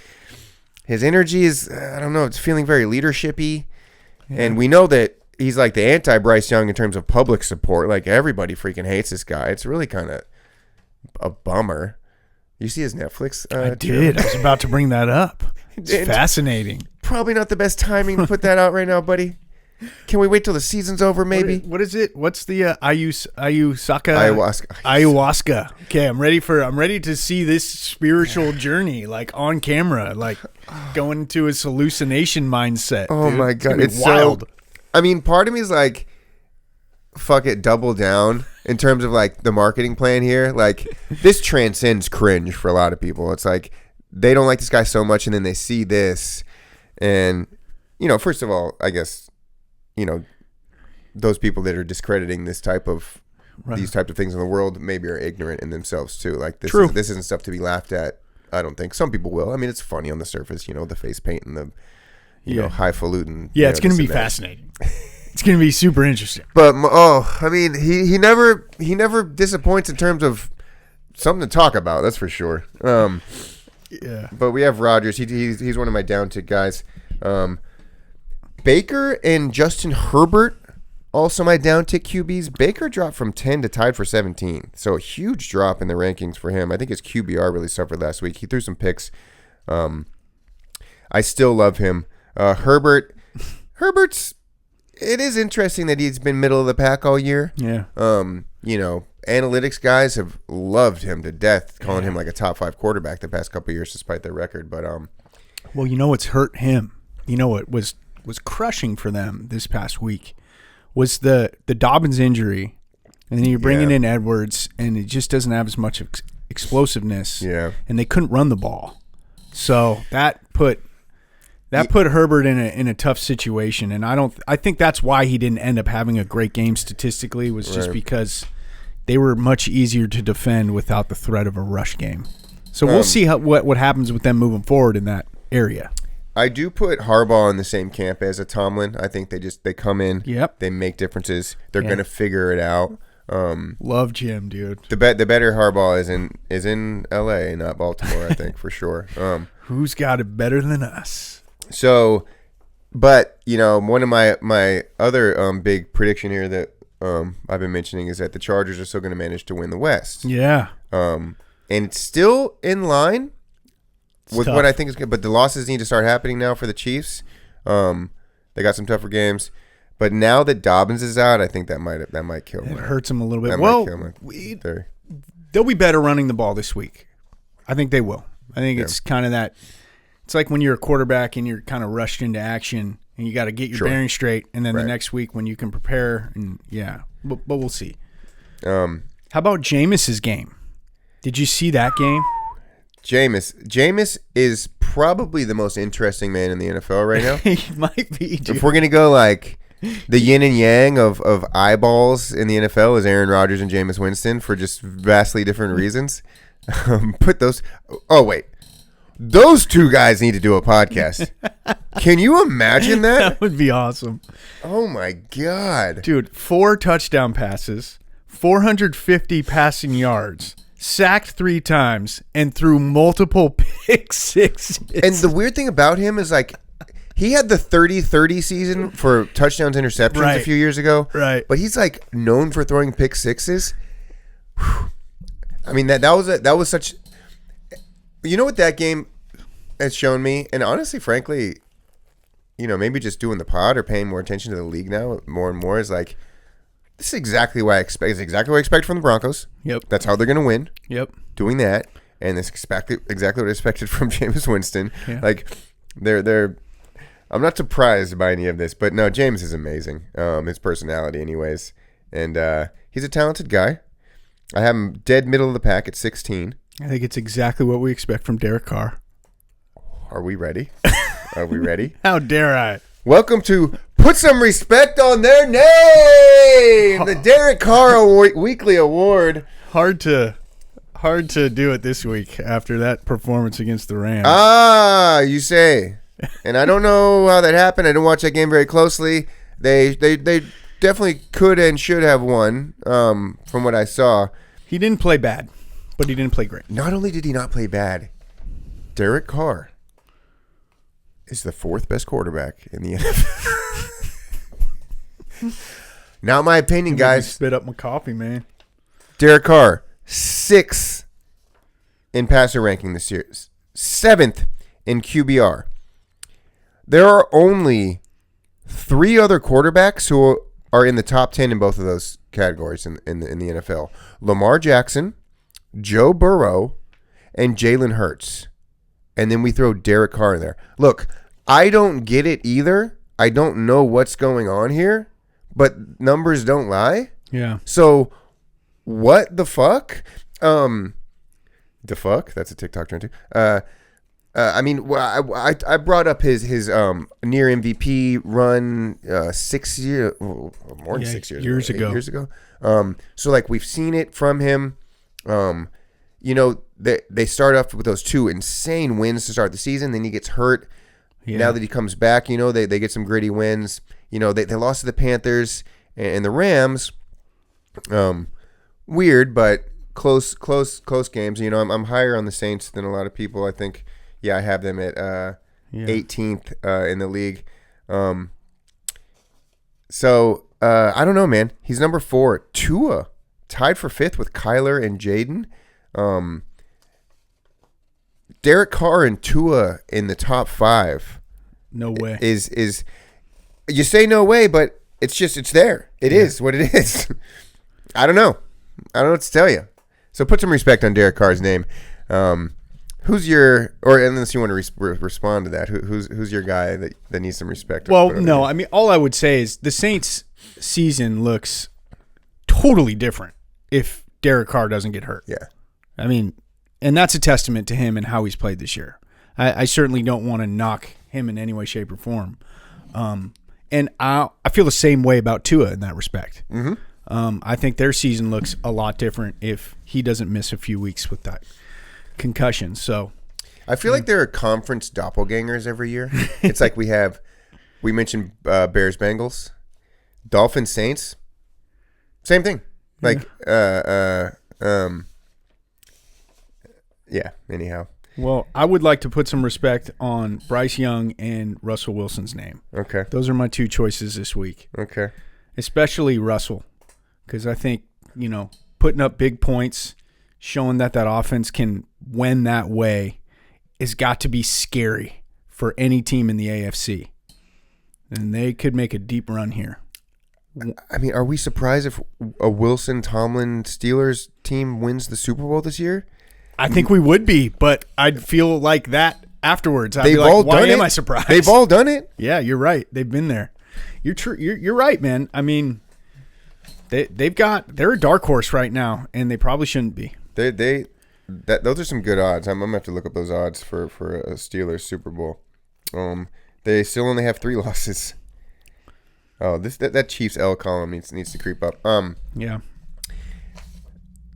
his energy is, I don't know, it's feeling very leadership-y. Yeah. And we know that he's like the anti-Bryce Young in terms of public support. Like everybody freaking hates this guy. It's really kind of a bummer. You see his Netflix? I did. I was about to bring that up. It's fascinating. Probably not the best timing to put that out right now, buddy. Can we wait till the season's over, maybe? What is it? What's the ayahuasca? Okay, I'm ready to see this spiritual journey, like on camera, like going into his hallucination mindset. Oh dude. my God, it's wild. I mean, part of me is like, fuck it, double down in terms of like the marketing plan here. Like this transcends cringe for a lot of people. It's like they don't like this guy so much, and then they see this, and first of all, I guess those people that are discrediting this type of these types of things in the world maybe are ignorant in themselves too. Like this isn't stuff to be laughed at. I don't think some people will. I mean, it's funny on the surface, the face paint and the highfalutin. Yeah, it's going to be fascinating. It's going to be super interesting. But I mean, he never disappoints in terms of something to talk about. That's for sure. Yeah. But we have Rodgers. He's one of my down tick guys. Baker and Justin Herbert, also my down tick QBs. Baker dropped from 10 to tied for 17. So a huge drop in the rankings for him. I think his QBR really suffered last week. He threw some picks. I still love him. Herbert's, it is interesting that he's been middle of the pack all year. Yeah. Analytics guys have loved him to death, calling him like a top 5 quarterback the past couple of years despite their record. But well, what's hurt him? What was crushing for them this past week was the Dobbins injury, and then you're bringing in Edwards, and it just doesn't have as much explosiveness. Yeah. And they couldn't run the ball, so that put Herbert in a tough situation, and I think that's why he didn't end up having a great game statistically, was just because they were much easier to defend without the threat of a rush game. So we'll see what happens with them moving forward in that area. I do put Harbaugh in the same camp as a Tomlin. I think they come in, they make differences. They're going to figure it out. Love Jim, dude. The better Harbaugh is in LA, not Baltimore, I think, for sure. Who's got it better than us? So, but one of my other big prediction here that I've been mentioning is that the Chargers are still going to manage to win the West. Yeah. And it's still in line with what I think is good, but the losses need to start happening now for the Chiefs. They got some tougher games, but now that Dobbins is out, I think that might kill them. It hurts them a little bit. Well, they'll be better running the ball this week. I think they will. I think it's kind of that. It's like when you're a quarterback and you're kind of rushed into action and you got to get your bearings straight, and then the next week when you can prepare but we'll see. How about Jameis's game? Did you see that game? Jameis is probably the most interesting man in the NFL right now. He might be, dude. If we're going to go like the yin and yang of eyeballs in the NFL is Aaron Rodgers and Jameis Winston for just vastly different reasons. Put those – oh, wait. Those two guys need to do a podcast. Can you imagine that? That would be awesome. Oh, my God. Dude, 4 touchdown passes, 450 passing yards, sacked 3 times, and threw multiple pick sixes. And the weird thing about him is like he had the 30-30 season for touchdowns, interceptions a few years ago. Right. But he's like known for throwing pick sixes. Whew. I mean, that was such – you know what that game has shown me? And honestly, frankly, maybe just doing the pod or paying more attention to the league now more and more is like this is exactly what I expect. It's exactly what I expect from the Broncos. Yep. That's how they're going to win. Yep. Doing that, and it's exactly what I expected from Jameis Winston. Yeah. Like, they're. I'm not surprised by any of this, but no, James is amazing. His personality, anyways, and he's a talented guy. I have him dead middle of the pack at 16. I think it's exactly what we expect from Derek Carr. Are we ready? Are we ready? How dare I? Welcome to Put Some Respect on Their Name, the Derek Carr Weekly Award. Hard to do it this week after that performance against the Rams. You say. And I don't know how that happened. I didn't watch that game very closely. They definitely could and should have won from what I saw. He didn't play bad, but he didn't play great. Not only did he not play bad, Derek Carr is the 4th best quarterback in the NFL. Not my opinion, guys. Spit up my coffee, man. Derek Carr, 6th in passer ranking this year, 7th in QBR. There are only 3 other quarterbacks who are in the top 10 in both of those categories in the NFL. Lamar Jackson, Joe Burrow, and Jalen Hurts. And then we throw Derek Carr in there. Look, I don't get it either. I don't know what's going on here, but numbers don't lie. Yeah. So, what the fuck? The fuck? That's a TikTok trend too. I mean, I brought up his near MVP run 6 years, more than 6 years ago. 8 years ago. So like we've seen it from him. You know, they start off with those 2 insane wins to start the season. Then he gets hurt. Yeah. Now that he comes back, you know, they get some gritty wins. You know, they lost to the Panthers and the Rams. Weird, but close games. You know, I'm higher on the Saints than a lot of people. I think. Yeah, I have them at 18th in the league. So, I don't know, man. He's number 4. Tua, tied for 5th with Kyler and Jaden. Derek Carr and Tua in the top 5. No way. Is you say no way, but it's there. It is what it is. I don't know. I don't know what to tell you. So put some respect on Derek Carr's name. Who's your, or unless you want to respond to that, who's your guy that needs some respect? Well, no, I mean, all I would say is the Saints' season looks totally different if Derek Carr doesn't get hurt. Yeah. I mean, and that's a testament to him and how he's played this year. I certainly don't want to knock him in any way, shape, or form. And I feel the same way about Tua in that respect. Mm-hmm. I think their season looks a lot different if he doesn't miss a few weeks with that concussion. So I feel like there are conference doppelgangers every year. It's like we mentioned Bears Bengals, Dolphins Saints, same thing. Like anyhow. Well, I would like to put some respect on Bryce Young and Russell Wilson's name. Okay. Those are my 2 choices this week. Okay. Especially Russell, because I think, you know, putting up big points, showing that offense can win that way has got to be scary for any team in the AFC. And they could make a deep run here. I mean, are we surprised if a Wilson-Tomlin Steelers team wins the Super Bowl this year? I think we would be, but I'd feel like that afterwards. I'd be like, why am I surprised? They've all done it. Yeah, you're right. They've been there. You're right, man. I mean, they're a dark horse right now, and they probably shouldn't be. Those are some good odds. I'm gonna have to look up those odds for a Steelers Super Bowl. They still only have 3 losses. Oh, that Chiefs L column needs to creep up. Yeah.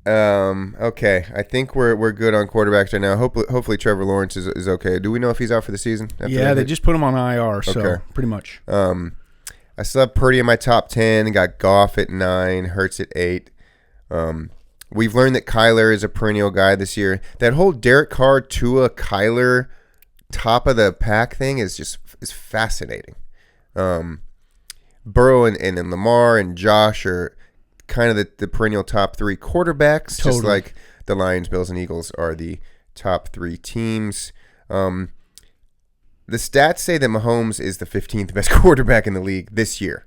Okay, I think we're good on quarterbacks right now. Hopefully Trevor Lawrence is okay. Do we know if he's out for the season? Yeah, they just put him on IR, so pretty much. I still have Purdy in my top 10. Got Goff at 9, Hurts at 8. We've learned that Kyler is a perennial guy this year. That whole Derek Carr, Tua, Kyler, top of the pack thing is fascinating. Burrow and Lamar and Josh are kind of the perennial top 3 quarterbacks, totally. Just like the Lions, Bills, and Eagles are the top 3 teams. The stats say that Mahomes is the 15th best quarterback in the league this year.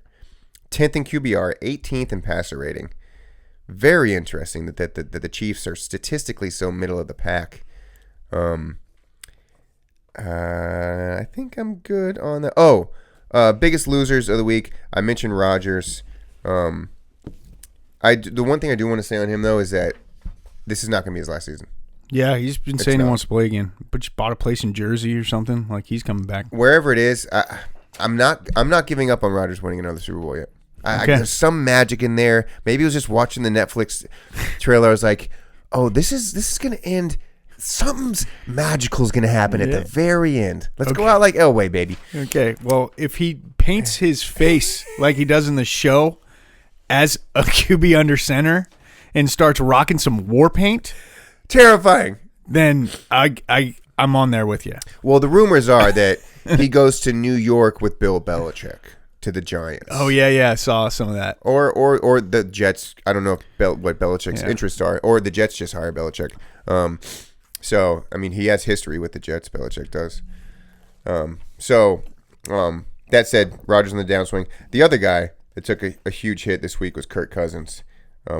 10th in QBR, 18th in passer rating. Very interesting that the Chiefs are statistically so middle of the pack. I think I'm good on that. Biggest losers of the week. I mentioned Rodgers. The one thing I do want to say on him though is that this is not going to be his last season. Yeah, he's been saying he wants to play again, but just bought a place in Jersey or something. Like he's coming back wherever it is. I'm not giving up on Rodgers winning another Super Bowl yet. There's some magic in there. Maybe I was just watching the Netflix trailer. I was like, oh, this is going to end. Something's magical is going to happen at the very end. Let's go out like Elway, baby. Okay. Well, if he paints his face like he does in the show as a QB under center and starts rocking some war paint, terrifying. Then I'm on there with you. Well, the rumors are that he goes to New York with Bill Belichick to the Giants. Oh yeah, I saw some of that. Or the Jets. I don't know what Belichick's interests are, or the Jets just hire Belichick. So I mean, he has history with the Jets. Belichick does. That said, Rodgers on the downswing. The other guy that took a huge hit this week was Kirk Cousins.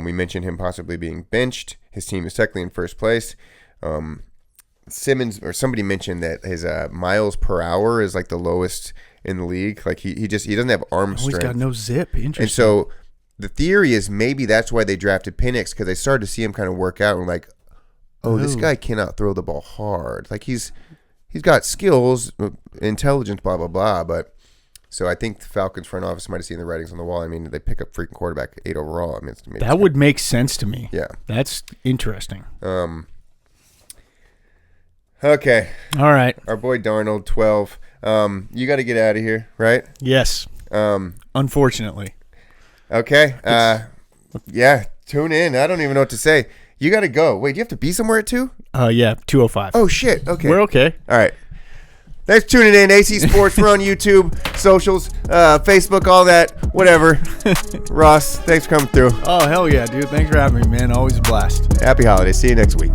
We mentioned him possibly being benched. His team is technically in first place. Simmons or somebody mentioned that his miles per hour is like the lowest in the league. Like he doesn't have arm strength. He's got no zip. Interesting. And so the theory is maybe that's why they drafted Penix, because they started to see him kind of work out and like, this guy cannot throw the ball hard. Like he's got skills, intelligence, blah blah blah. But so I think the Falcons front office might have seen the writings on the wall. I mean, they pick up freaking quarterback 8 overall. I mean, that would make sense to me. Yeah, that's interesting. Okay. All right. Our boy Darnold, 12. You got to get out of here, right? Yes. Unfortunately. Okay. Yeah. Tune in. I don't even know what to say. You got to go. Wait, do you have to be somewhere at 2? Yeah, 2:05. Oh, shit. Okay. We're okay. All right. Thanks for tuning in. AC Sports. We're on YouTube, socials, Facebook, all that, whatever. Ross, thanks for coming through. Oh, hell yeah, dude. Thanks for having me, man. Always a blast. Happy holidays. See you next week.